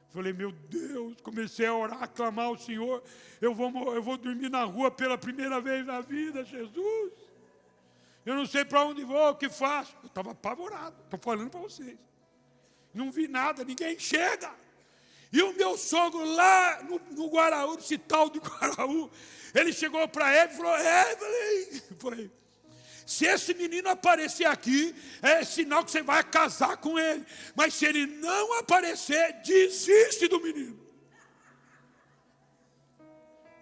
Falei, meu Deus, comecei a orar, a clamar ao Senhor, eu vou dormir na rua pela primeira vez na vida, Jesus. Eu não sei para onde vou, o que faço. Eu estava apavorado, estou falando para vocês. Não vi nada, ninguém chega. E o meu sogro lá no Guaraú, esse tal de Guaraú, ele chegou para Evelyn e falou, Evelyn, eu falei, se esse menino aparecer aqui, é sinal que você vai casar com ele. Mas se ele não aparecer, desiste do menino.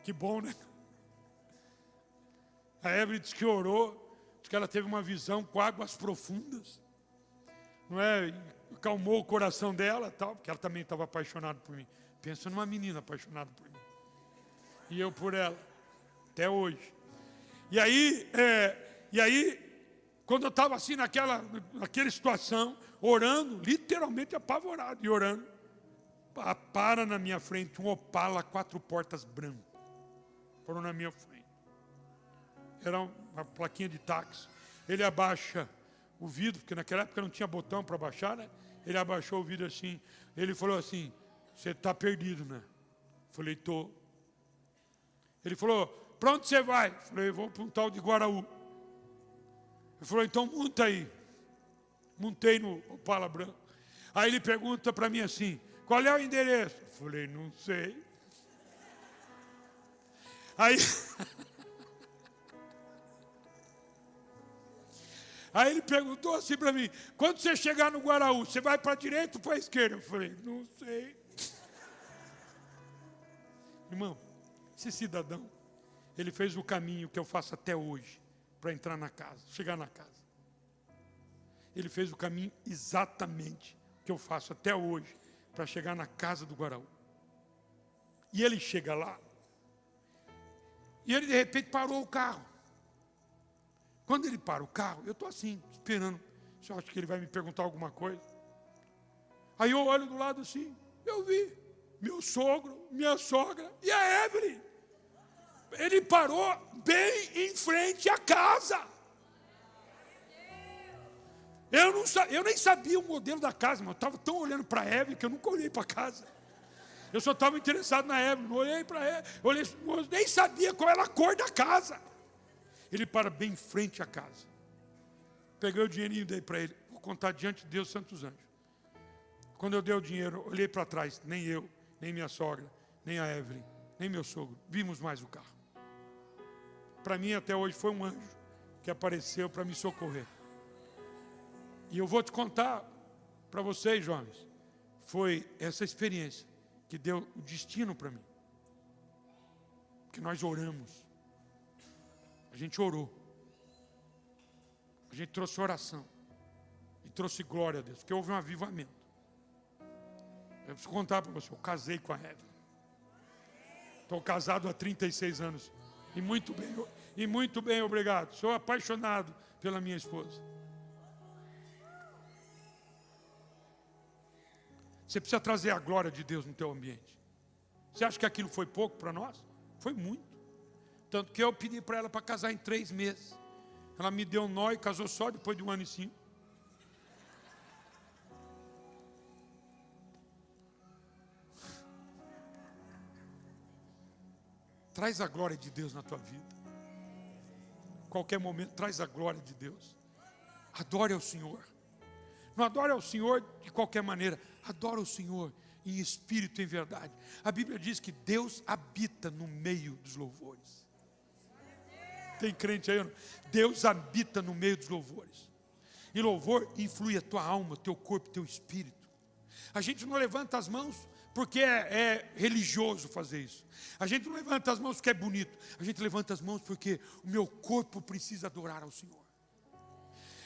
Que bom, né? A Evelyn disse que orou, disse que ela teve uma visão com águas profundas. Não é? Calmou o coração dela, tal, porque ela também estava apaixonada por mim. Pensa numa menina apaixonada por mim. E eu por ela, até hoje. E aí, quando eu estava assim naquela situação, orando, literalmente apavorado, e orando, para na minha frente um Opala 4 portas branco. Parou na minha frente. Era uma plaquinha de táxi. Ele abaixa o vidro, porque naquela época não tinha botão para baixar, né? Ele abaixou o vidro assim. Ele falou assim, você está perdido, né? Eu falei, estou. Ele falou, para onde você vai? Eu falei, eu vou para um tal de Guaraú. Ele falou, então monta aí. Montei no Opala branco. Aí ele pergunta para mim assim, qual é o endereço? Eu falei, não sei. Aí ele perguntou assim para mim, quando você chegar no Guaraú, você vai para a direita ou para a esquerda? Eu falei, não sei. Irmão, esse cidadão, ele fez o caminho que eu faço até hoje para entrar na casa, chegar na casa. Ele fez o caminho exatamente que eu faço até hoje para chegar na casa do Guaraú. E ele chega lá, e ele de repente parou o carro. Quando ele para o carro, eu estou assim, esperando. Se eu acho que ele vai me perguntar alguma coisa. Aí eu olho do lado assim, eu vi meu sogro, minha sogra e a Evelyn. Ele parou bem em frente à casa. Eu nem sabia o modelo da casa, mas eu estava tão olhando para a Evelyn que eu nunca olhei para a casa. Eu só estava interessado na Evelyn, não olhei para ela, eu nem sabia qual era a cor da casa. Ele para bem em frente à casa. Peguei o dinheirinho e dei para ele. Vou contar diante de Deus, santos anjos. Quando eu dei o dinheiro, olhei para trás. Nem eu, nem minha sogra, nem a Evelyn, nem meu sogro vimos mais o carro. Para mim até hoje foi um anjo que apareceu para me socorrer. E eu vou te contar para vocês, jovens. Foi essa experiência que deu o destino para mim. Que nós oramos. A gente orou. A gente trouxe oração. E trouxe glória a Deus. Porque houve um avivamento. Eu preciso contar para você. Eu casei com a Evelyn. Estou casado há 36 anos. E muito bem, obrigado. Sou apaixonado pela minha esposa. Você precisa trazer a glória de Deus no teu ambiente. Você acha que aquilo foi pouco para nós? Foi muito. Tanto que eu pedi para ela para casar em 3 meses. Ela me deu um nó e casou só depois de 1 ano e 5. Traz a glória de Deus na tua vida. Qualquer momento, traz a glória de Deus. Adore ao Senhor. Não adore ao Senhor de qualquer maneira. Adore ao Senhor em espírito e em verdade. A Bíblia diz que Deus habita no meio dos louvores. Tem crente aí? Deus habita no meio dos louvores. E louvor influi a tua alma, teu corpo, teu espírito. A gente não levanta as mãos porque é religioso fazer isso. A gente não levanta as mãos porque é bonito. A gente levanta as mãos porque o meu corpo precisa adorar ao Senhor.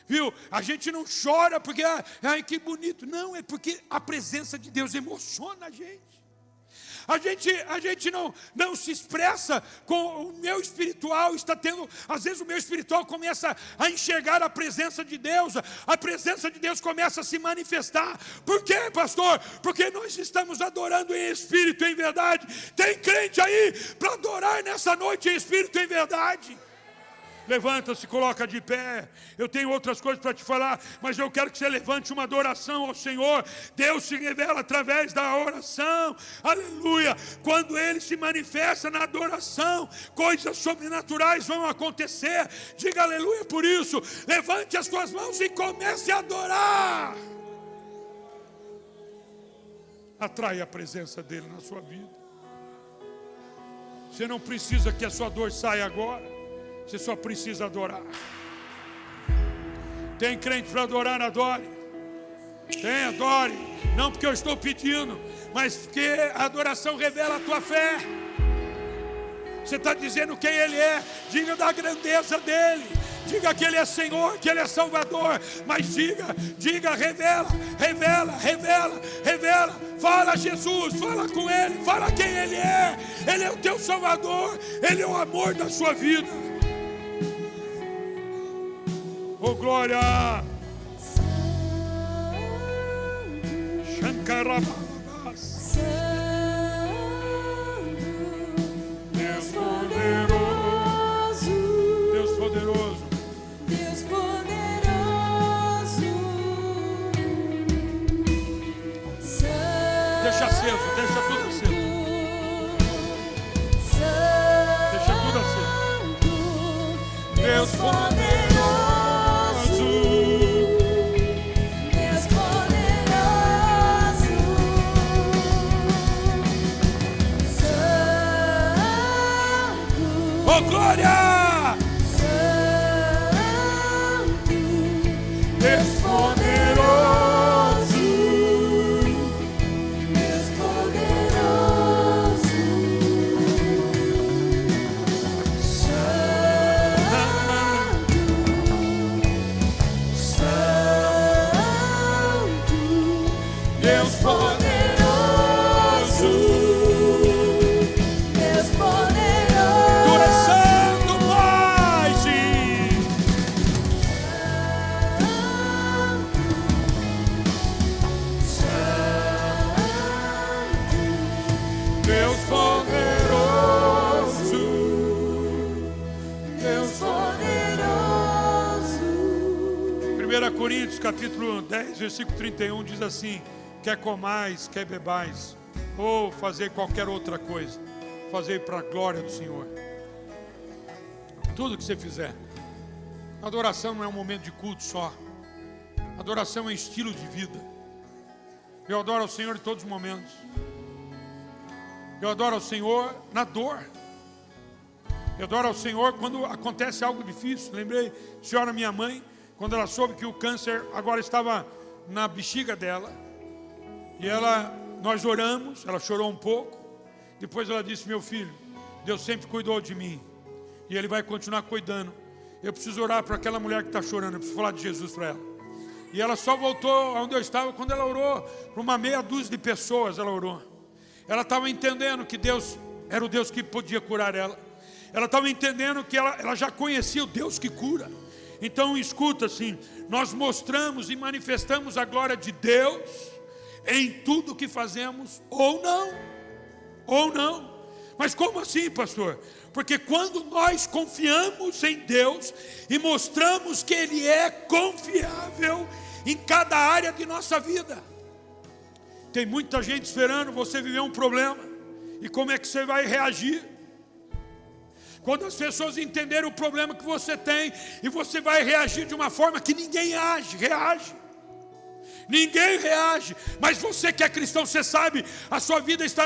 Viu? A gente não chora porque, ai que bonito. Não, é porque a presença de Deus emociona a gente. A gente não se expressa com o meu espiritual, está tendo, às vezes o meu espiritual começa a enxergar a presença de Deus, a presença de Deus começa a se manifestar. Por quê, pastor? Porque nós estamos adorando em espírito e em verdade. Tem crente aí para adorar nessa noite em espírito e em verdade? Levanta-se, coloca de pé. Eu tenho outras coisas para te falar, mas eu quero que você levante uma adoração ao Senhor. Deus se revela através da oração. Aleluia. Quando Ele se manifesta na adoração, coisas sobrenaturais vão acontecer. Diga aleluia por isso. Levante as suas mãos e comece a adorar. Atrai a presença dEle na sua vida. Você não precisa que a sua dor saia agora. Você só precisa adorar. Tem crente para adorar, adore. Tem, adore. Não porque eu estou pedindo, mas porque a adoração revela a tua fé. Você está dizendo quem Ele é. Diga da grandeza dEle. Diga que Ele é Senhor, que Ele é Salvador. Mas diga, revela. Fala Jesus, fala com Ele. Fala quem Ele é. Ele é o teu Salvador. Ele é o amor da sua vida. Oh, glória! Shankarabas. Deus poderoso. Deus poderoso. Deus poderoso. Deixa aceso, deixa tudo aceso. Deixa tudo aceso. Deus poderoso. Oh, glória! Santo, Deus poderoso. Deus poderoso. Santo, Deus poderoso. Coríntios capítulo 10, versículo 31 diz assim: quer comais, quer bebais, ou fazer qualquer outra coisa, fazer para a glória do Senhor. Tudo que você fizer. Adoração não é um momento de culto só. Adoração é um estilo de vida. Eu adoro ao Senhor em todos os momentos. Eu adoro ao Senhor na dor. Eu adoro ao Senhor quando acontece algo difícil. Lembrei, senhora, minha mãe, quando ela soube que o câncer agora estava na bexiga dela, e nós oramos, ela chorou um pouco, depois ela disse: meu filho, Deus sempre cuidou de mim, e Ele vai continuar cuidando. Eu preciso orar para aquela mulher que está chorando, eu preciso falar de Jesus para ela. E ela só voltou aonde eu estava quando ela orou, para uma meia dúzia de pessoas ela orou. Ela estava entendendo que Deus era o Deus que podia curar ela. Ela estava entendendo que ela já conhecia o Deus que cura. Então escuta assim, nós mostramos e manifestamos a glória de Deus em tudo que fazemos, ou não. Mas como assim, pastor? Porque quando nós confiamos em Deus e mostramos que Ele é confiável em cada área de nossa vida. Tem muita gente esperando você viver um problema, e como é que você vai reagir? Quando as pessoas entenderem o problema que você tem, e você vai reagir de uma forma que ninguém reage. Ninguém reage, mas você que é cristão, você sabe, a sua vida está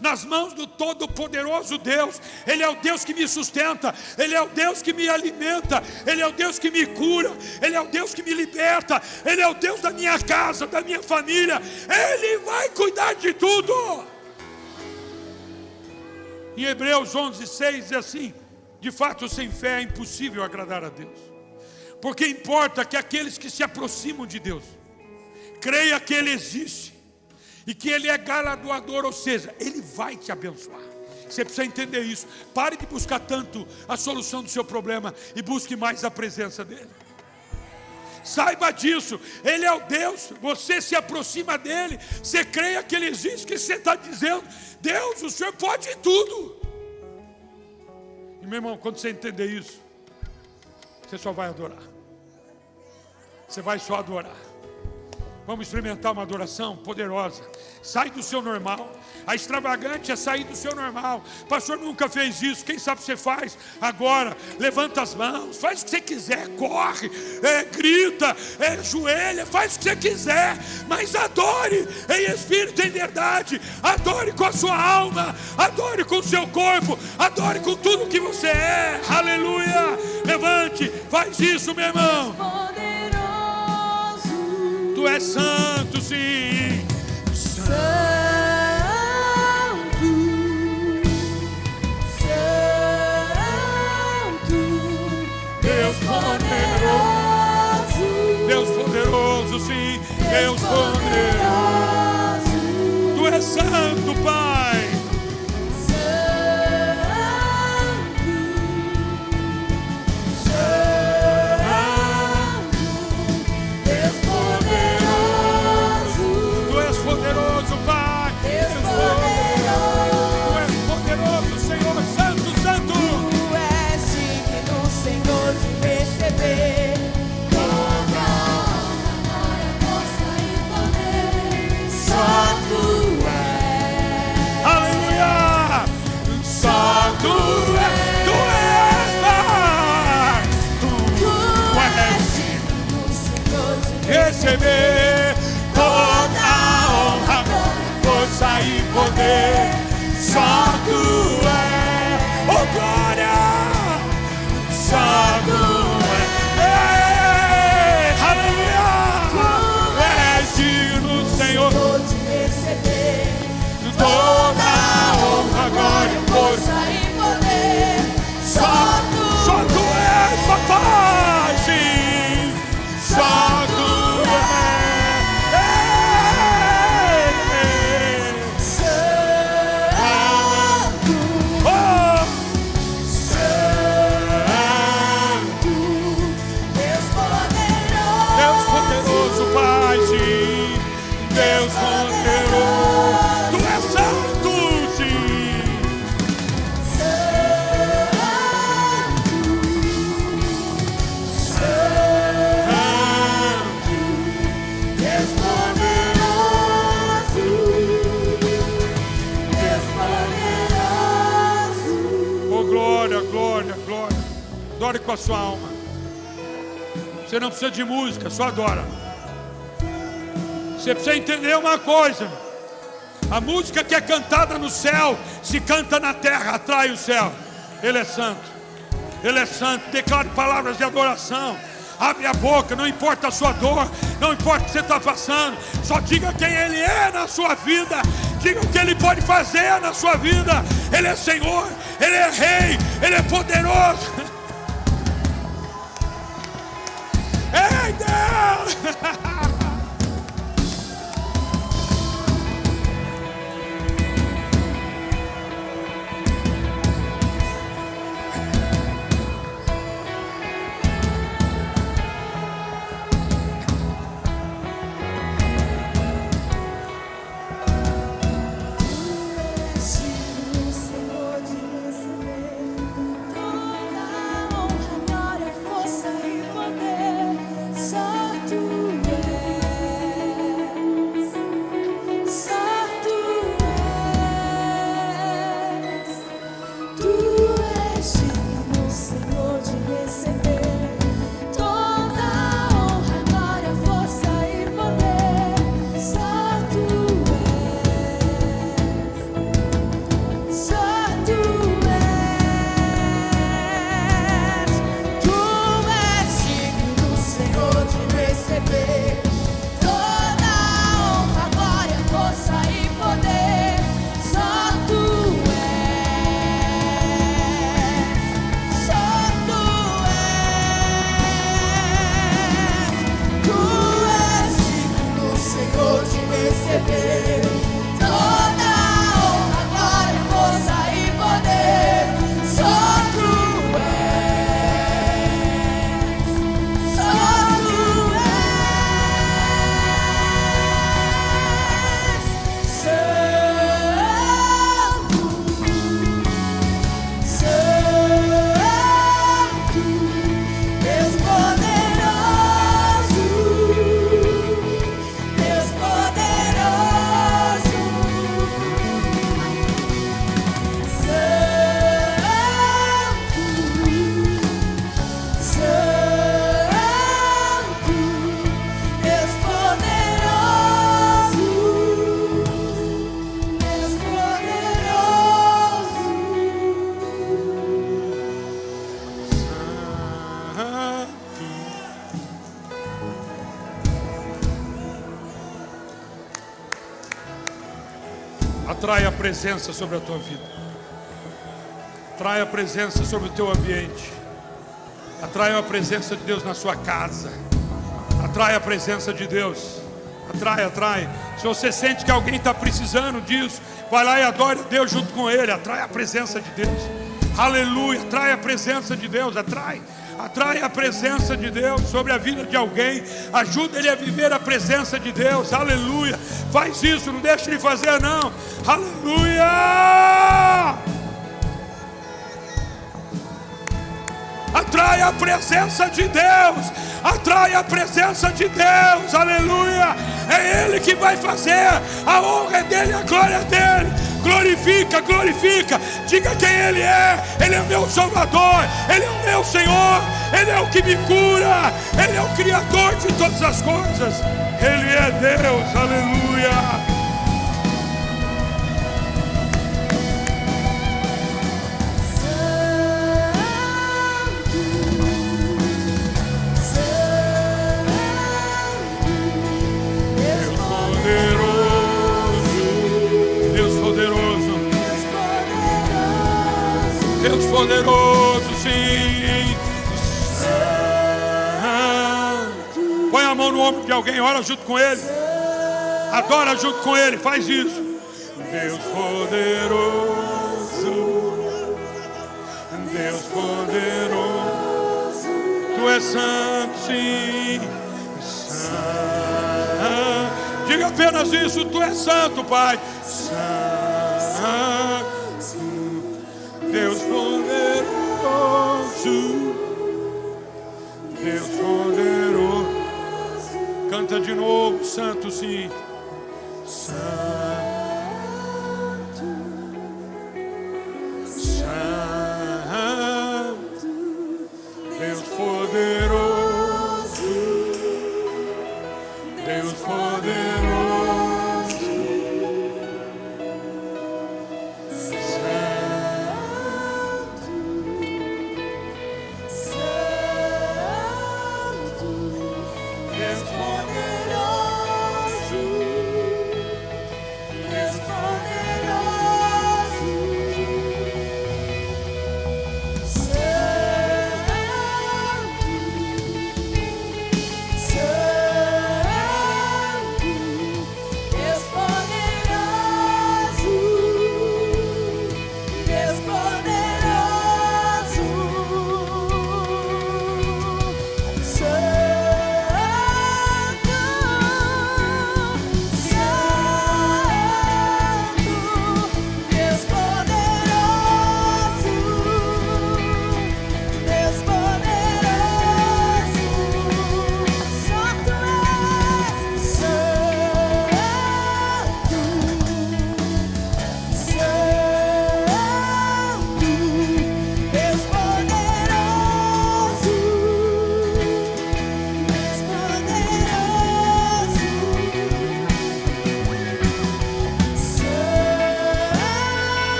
nas mãos do Todo-Poderoso Deus. Ele é o Deus que me sustenta, Ele é o Deus que me alimenta, Ele é o Deus que me cura, Ele é o Deus que me liberta, Ele é o Deus da minha casa, da minha família. Ele vai cuidar de tudo. Em Hebreus 11:6 diz assim: de fato, sem fé é impossível agradar a Deus, porque importa que aqueles que se aproximam de Deus creia que Ele existe e que Ele é galardoador, ou seja, Ele vai te abençoar. Você precisa entender isso. Pare de buscar tanto a solução do seu problema e busque mais a presença dEle. Saiba disso, Ele é o Deus, você se aproxima dEle, você creia que Ele existe, que você está dizendo, Deus, o Senhor pode tudo. E meu irmão, quando você entender isso, você só vai adorar. Você vai só adorar. Vamos experimentar uma adoração poderosa. Sai do seu normal. A extravagante é sair do seu normal. Pastor nunca fez isso. Quem sabe você faz agora. Levanta as mãos. Faz o que você quiser. Corre. Grita. Joelha. Faz o que você quiser. Mas adore em espírito e em verdade. Adore com a sua alma. Adore com o seu corpo. Adore com tudo que você é. Aleluia. Levante. Faz isso, meu irmão. Tu és santo, sim. Santo, Santo, Deus poderoso. Deus poderoso, sim. Deus poderoso. Tu és santo, Pai. Poderoso, Pai, Deus poderoso. Tu és poderoso, Senhor, santo, santo. Tu és digno, Senhor, de receber toda a honra, força e poder. Só Tu és. Aleluia! Só Tu és, Tu és, Pai. Tu és digno, Senhor, de receber toda a honra, força e poder. Só Tu és, oh glória. Só Tu és, aleluia. Tu és digno, Senhor, de receber toda a honra, glória, força. força e poder. Só Só Tu és, papai, sim. Só Tu Deus poderoso, Tu és santo, sim. Santo, Deus poderoso, Deus poderoso. oh glória, glória, glória. Adore com a sua alma. Você não precisa de música, só adora. Você precisa entender uma coisa: a música que é cantada no céu, se canta na terra, atrai o céu. Ele é santo, Ele é santo. Declare palavras de adoração. Abre a boca, não importa a sua dor, não importa o que você está passando. Só diga quem Ele é na sua vida. Diga o que Ele pode fazer na sua vida. Ele é Senhor, Ele é Rei, Ele é poderoso. Ei, Deus! Digno, Senhor, de receber toda a honra, glória, força e poder. Só Tu és. receber toda a honra, glória, força e poder. Só tu és, só tu és santo, santo, Deus poderoso, Deus poderoso, santo, santo, Deus poderoso, Deus poderoso. Atrai a presença sobre a tua vida. Atrai a presença sobre o teu ambiente. Atrai a presença de Deus na sua casa. Atrai a presença de Deus. Atrai, atrai. Se você sente que alguém está precisando disso, vai lá e adore a Deus junto com ele. Atrai a presença de Deus. Aleluia. Atrai a presença de Deus. Atrai. Atrai a presença de Deus sobre a vida de alguém. Ajuda ele a viver a presença de Deus. Aleluia. Faz isso, não deixe ele fazer não. Aleluia. Atrai a presença de Deus. Atrai a presença de Deus. Aleluia. É Ele que vai fazer. A honra é dele, a glória é dele. Glorifica, glorifica. Diga quem Ele é. Ele é o meu Salvador. Ele é o meu Senhor. Ele é o que me cura. Ele é o Criador de todas as coisas. Ele é Deus. Aleluia. Deus poderoso, sim. Põe a mão no ombro de alguém, ora junto com ele. Adora junto com ele, faz isso. Deus poderoso, Deus poderoso, Tu és santo, sim. Santo. Diga apenas isso, Tu és santo, Pai. Santo. Deus poderoso, Deus poderoso. Canta de novo, santo sim. Santo, santo, Deus poderoso, Deus poderoso.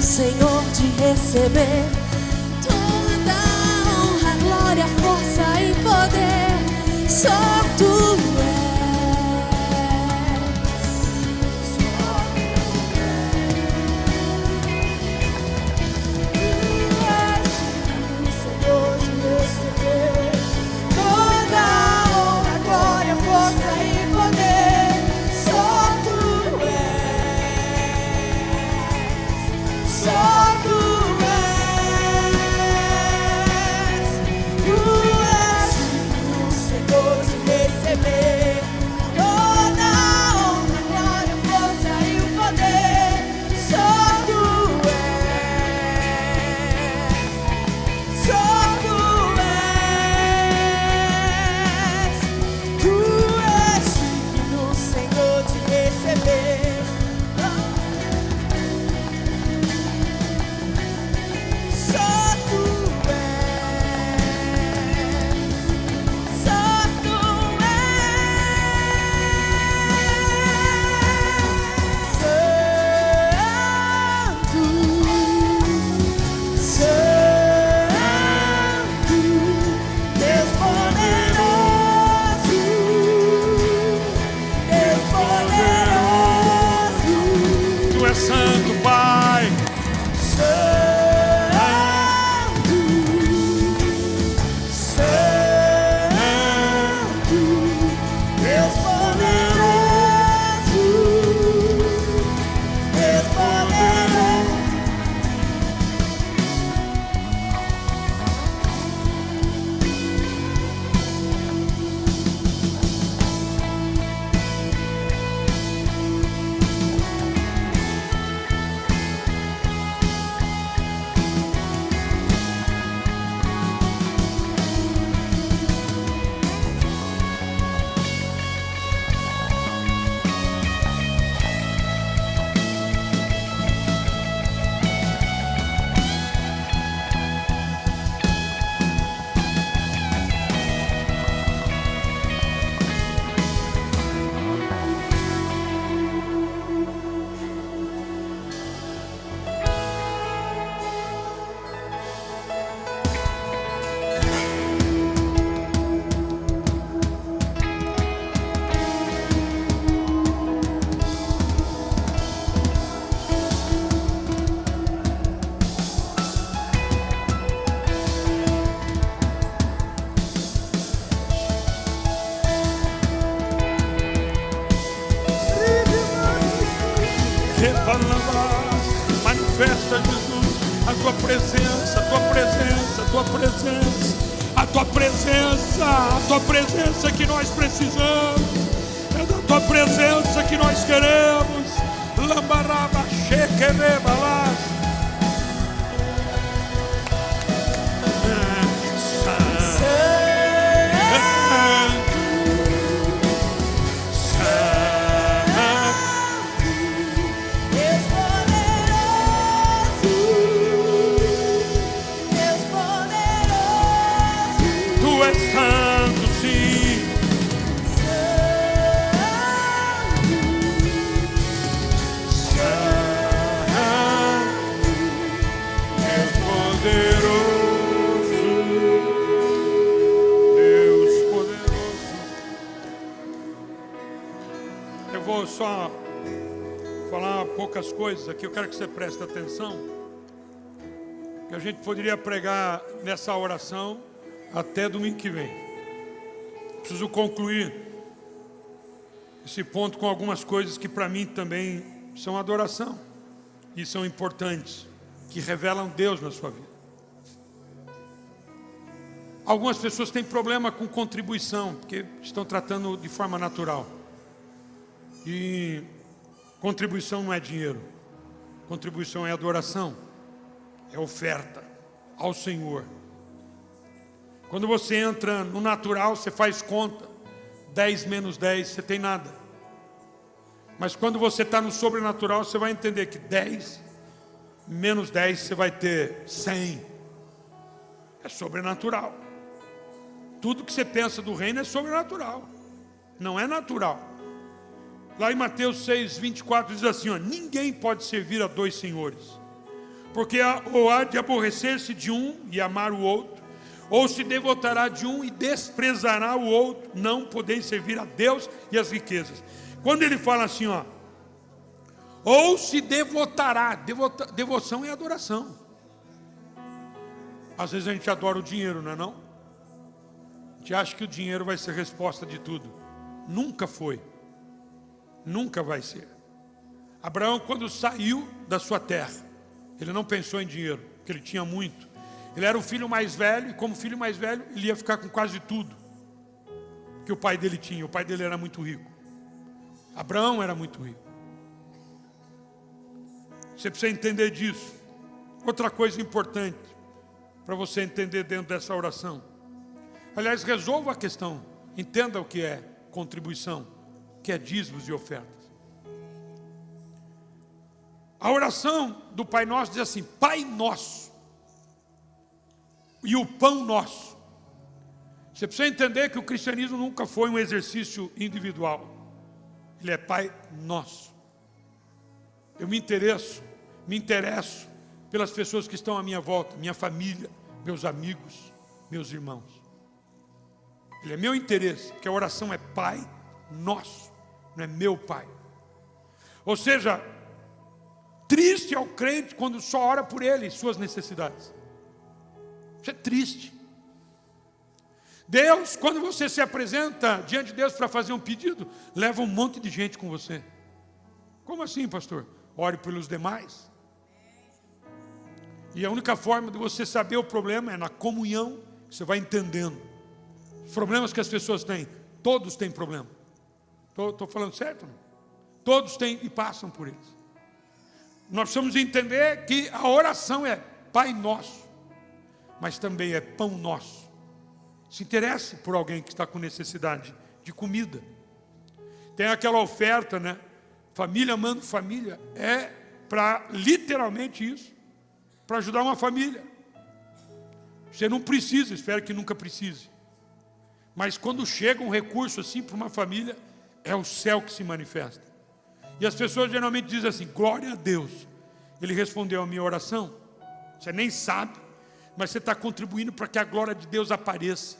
Senhor, de receber toda a honra, glória, força e poder. Só Tu és. Manifesta, Jesus, a tua presença, a tua presença, a tua presença, a tua presença, a tua presença que nós precisamos. É da tua presença que nós queremos. Lambaraba, shekerebalas. Só falar poucas coisas aqui, eu quero que você preste atenção, que a gente poderia pregar nessa oração até domingo que vem. Preciso concluir esse ponto com algumas coisas que para mim também são adoração e são importantes, que revelam Deus na sua vida. Algumas pessoas têm problema com contribuição, porque estão tratando de forma natural. E contribuição não é dinheiro, contribuição é adoração, é oferta ao Senhor. Quando você entra no natural, você faz conta, 10 menos 10, você tem nada. Mas quando você está no sobrenatural, você vai entender que 10 menos 10, você vai ter 100. É sobrenatural. Tudo que você pensa do reino é sobrenatural, não é natural. Lá em Mateus 6, 24 diz assim, ó, ninguém pode servir a dois senhores, porque ou há de aborrecer-se de um e amar o outro, ou se devotará de um e desprezará o outro. Não podeis servir a Deus e as riquezas. Quando ele fala assim, ó, ou se devotará, devoção é adoração. Às vezes a gente adora o dinheiro, não é não? A gente acha que o dinheiro vai ser resposta de tudo. Nunca foi. Nunca vai ser. Abraão, quando saiu da sua terra, ele não pensou em dinheiro, porque ele tinha muito. Ele era o filho mais velho, e como filho mais velho, ele ia ficar com quase tudo que o pai dele tinha. O pai dele era muito rico. Abraão era muito rico. Você precisa entender disso. Outra coisa importante para você entender dentro dessa oração. Aliás, resolva a questão. Entenda o que é contribuição, que é dízimos e ofertas. A oração do Pai Nosso diz assim, Pai Nosso e o pão nosso. Você precisa entender que o cristianismo nunca foi um exercício individual. Ele é Pai Nosso. Eu me interesso pelas pessoas que estão à minha volta, minha família, meus amigos, meus irmãos. Ele é meu interesse, porque a oração é Pai Nosso. Não é meu Pai. Ou seja, triste é o crente quando só ora por ele e suas necessidades. Isso é triste. Deus, quando você se apresenta diante de Deus para fazer um pedido, leva um monte de gente com você. Como assim, pastor? Ore pelos demais. E a única forma de você saber o problema é na comunhão, você vai entendendo. Os problemas que as pessoas têm, todos têm problema. Estou falando certo? Não? Todos têm e passam por eles. Nós precisamos entender que a oração é Pai Nosso, mas também é Pão Nosso. Se interesse por alguém que está com necessidade de comida. Tem aquela oferta, né? Família amando família. É para literalmente isso. Para ajudar uma família. Você não precisa, espero que nunca precise. Mas quando chega um recurso assim para uma família, é o céu que se manifesta. E as pessoas geralmente dizem assim, glória a Deus. Ele respondeu a minha oração. Você nem sabe, mas você está contribuindo para que a glória de Deus apareça.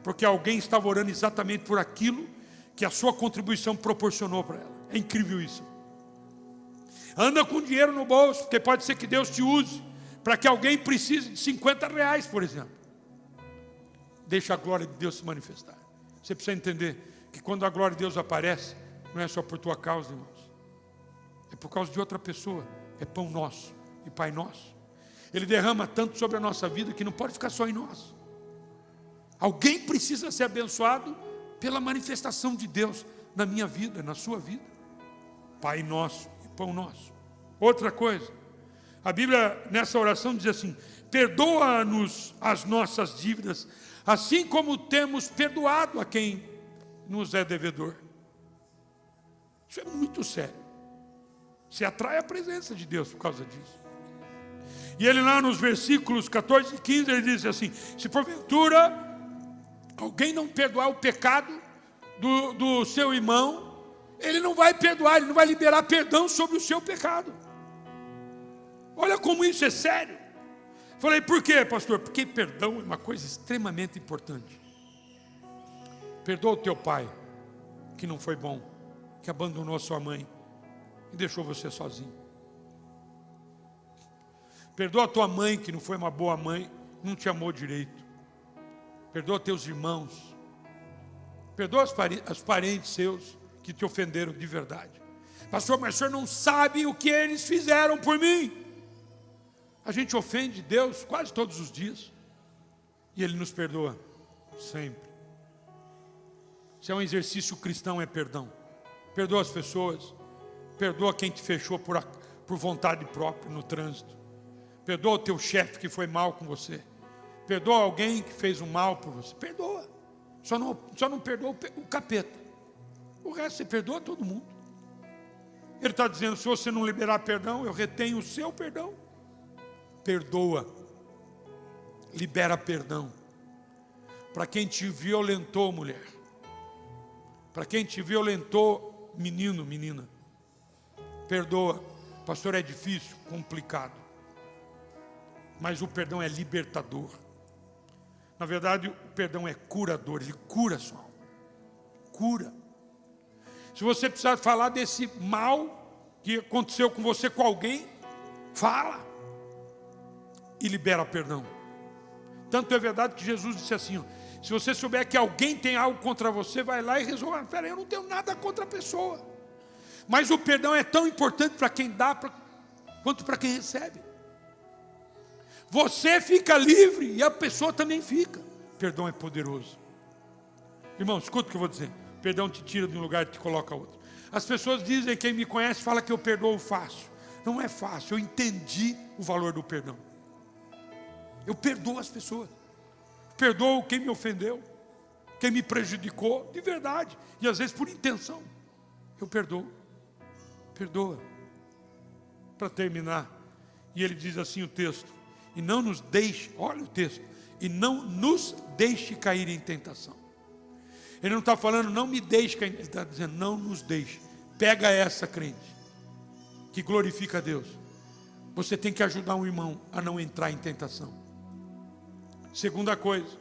Porque alguém estava orando exatamente por aquilo que a sua contribuição proporcionou para ela. É incrível isso. Anda com dinheiro no bolso, porque pode ser que Deus te use para que alguém precise de R$50, por exemplo. Deixa a glória de Deus se manifestar. Você precisa entender que quando a glória de Deus aparece, não é só por tua causa, irmãos. É por causa de outra pessoa é pão nosso e Pai nosso. Ele derrama tanto sobre a nossa vida que não pode ficar só em nós. Alguém precisa ser abençoado pela manifestação de Deus na minha vida, na sua vida. Pai nosso e pão nosso. Outra coisa, a Bíblia nessa oração diz assim: perdoa-nos as nossas dívidas, assim como temos perdoado a quem nos é devedor. Isso é muito sério. Você atrai a presença de Deus por causa disso. E ele lá nos versículos 14 e 15, ele diz assim: se porventura alguém não perdoar o pecado do seu irmão, ele não vai perdoar, ele não vai liberar perdão sobre o seu pecado. Olha como isso é sério. Falei, por quê, pastor? Porque perdão é uma coisa extremamente importante. Perdoa o teu pai, que não foi bom, que abandonou a sua mãe e deixou você sozinho. Perdoa a tua mãe, que não foi uma boa mãe, não te amou direito. Perdoa teus irmãos. Perdoa os parentes seus que te ofenderam de verdade. Pastor, mas o senhor não sabe o que eles fizeram por mim. A gente ofende Deus quase todos os dias. E Ele nos perdoa sempre. Se é um exercício cristão, é perdão. Perdoa as pessoas. Perdoa quem te fechou por vontade própria no trânsito. Perdoa o teu chefe que foi mal com você. Perdoa alguém que fez um mal por você. Perdoa. Só não perdoa o capeta. O resto você perdoa todo mundo. Ele está dizendo, se você não liberar perdão, eu retenho o seu perdão. Perdoa. Libera perdão. Para quem te violentou, mulher. Para quem te violentou, menino, menina. Perdoa. Pastor, é difícil, complicado. Mas o perdão é libertador. Na verdade, o perdão é curador. Ele cura a sua alma. Cura. Se você precisar falar desse mal que aconteceu com você, com alguém, fala. E libera perdão. Tanto é verdade que Jesus disse assim, ó, se você souber que alguém tem algo contra você, vai lá e resolve. Espera aí, eu não tenho nada contra a pessoa. Mas o perdão é tão importante para quem dá quanto para quem recebe. Você fica livre e a pessoa também fica. Perdão é poderoso. Irmão, escuta o que eu vou dizer. Perdão te tira de um lugar e te coloca a outro. As pessoas dizem, quem me conhece fala que eu perdoo fácil. Não é fácil, eu entendi o valor do perdão. Eu perdoo as pessoas. Perdoo quem me ofendeu, quem me prejudicou, de verdade. E às vezes por intenção. Eu perdoo. Perdoa. Para terminar. E ele diz assim o texto. E não nos deixe, olha o texto, e não nos deixe cair em tentação. Ele não está falando, não me deixe cair, ele está dizendo, não nos deixe. Pega essa, crente, que glorifica a Deus. Você tem que ajudar um irmão a não entrar em tentação. Segunda coisa,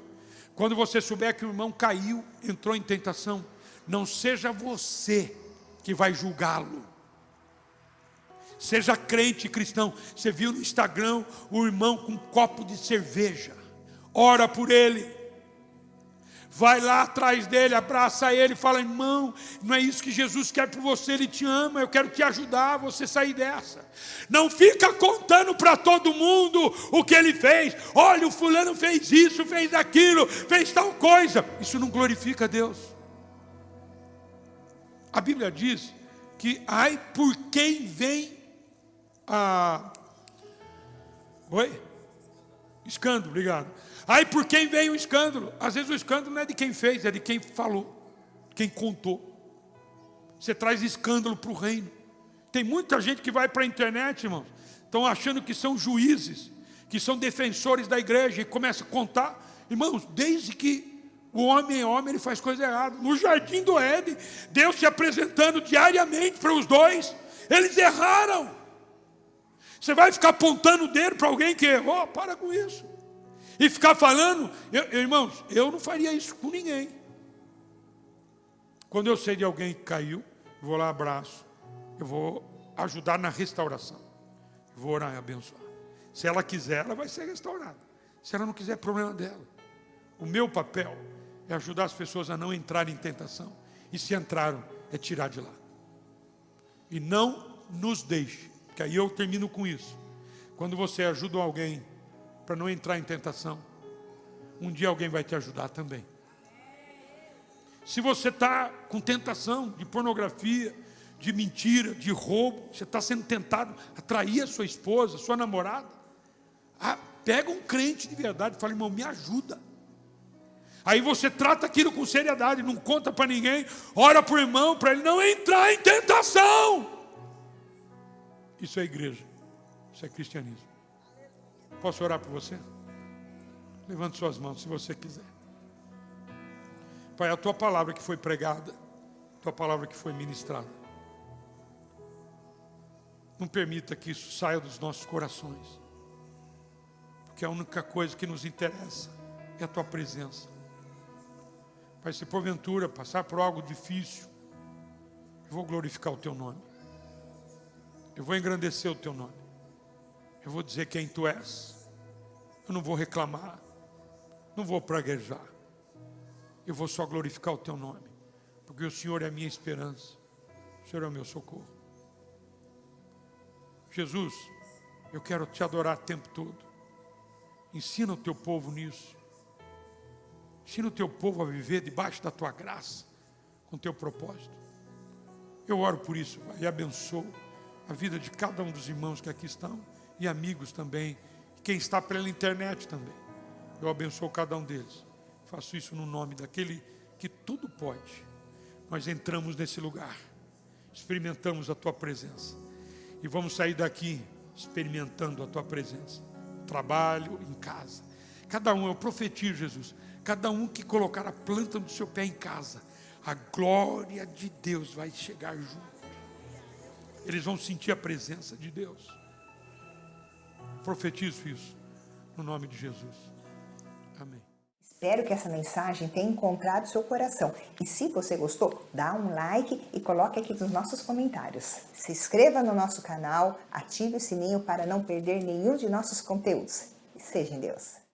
quando você souber que o irmão caiu, entrou em tentação, não seja você que vai julgá-lo. Seja crente cristão. Você viu no Instagram o irmão com um copo de cerveja. Ora por ele. Vai lá atrás dele, abraça ele, fala, irmão, não é isso que Jesus quer por você, Ele te ama, eu quero te ajudar a você sair dessa. Não fica contando para todo mundo o que ele fez. Olha, o fulano fez isso, fez aquilo, fez tal coisa. Isso não glorifica a Deus. A Bíblia diz que, ai, por quem vem escândalo, obrigado. Aí por quem vem o escândalo? Às vezes o escândalo não é de quem fez, é de quem falou, quem contou. Você traz escândalo para o reino. Tem muita gente que vai para a internet, irmãos, estão achando que são juízes, que são defensores da igreja e começa a contar. Irmãos, desde que o homem é homem, ele faz coisa errada. No jardim do Éden, Deus se apresentando diariamente para os dois, eles erraram. Você vai ficar apontando o dedo para alguém que errou? Para com isso. E ficar falando, irmãos, eu não faria isso com ninguém. Quando eu sei de alguém que caiu, eu vou lá, abraço, eu vou ajudar na restauração. Eu vou orar e abençoar. Se ela quiser, ela vai ser restaurada. Se ela não quiser, é problema dela. O meu papel é ajudar as pessoas a não entrarem em tentação. E se entraram, é tirar de lá. E não nos deixe que aí eu termino com isso. Quando você ajuda alguém para não entrar em tentação, um dia alguém vai te ajudar também. Se você está com tentação de pornografia, de mentira, de roubo, você está sendo tentado a trair a sua esposa, a sua namorada, pega um crente de verdade e fala: irmão, me ajuda. Aí você trata aquilo com seriedade, não conta para ninguém, ora para o irmão, para ele não entrar em tentação. Isso é igreja, isso é cristianismo. Posso orar por você? Levante suas mãos se você quiser. Pai, a tua palavra que foi pregada, a tua palavra que foi ministrada, não permita que isso saia dos nossos corações, porque a única coisa que nos interessa é a tua presença. Pai, se porventura passar por algo difícil, eu vou glorificar o teu nome, eu vou engrandecer o teu nome, eu vou dizer quem tu és, eu não vou reclamar, não vou praguejar, eu vou só glorificar o teu nome, porque o Senhor é a minha esperança, o Senhor é o meu socorro. Jesus, eu quero te adorar o tempo todo. Ensina o teu povo nisso. Ensina o teu povo a viver debaixo da tua graça, com o teu propósito. Eu oro por isso, Pai, e abençoo a vida de cada um dos irmãos que aqui estão, e amigos também, e quem está pela internet também. Eu abençoo cada um deles. Faço isso no nome daquele que tudo pode. Nós entramos nesse lugar, experimentamos a tua presença, e vamos sair daqui experimentando a tua presença. Trabalho, em casa. Cada um, eu profetizo, Jesus, cada um que colocar a planta do seu pé em casa, a glória de Deus vai chegar junto. Eles vão sentir a presença de Deus. Profetizo isso no nome de Jesus. Amém. Espero que essa mensagem tenha encontrado seu coração. E se você gostou, dá um like e coloque aqui nos nossos comentários. Se inscreva no nosso canal, ative o sininho para não perder nenhum de nossos conteúdos. E seja em Deus.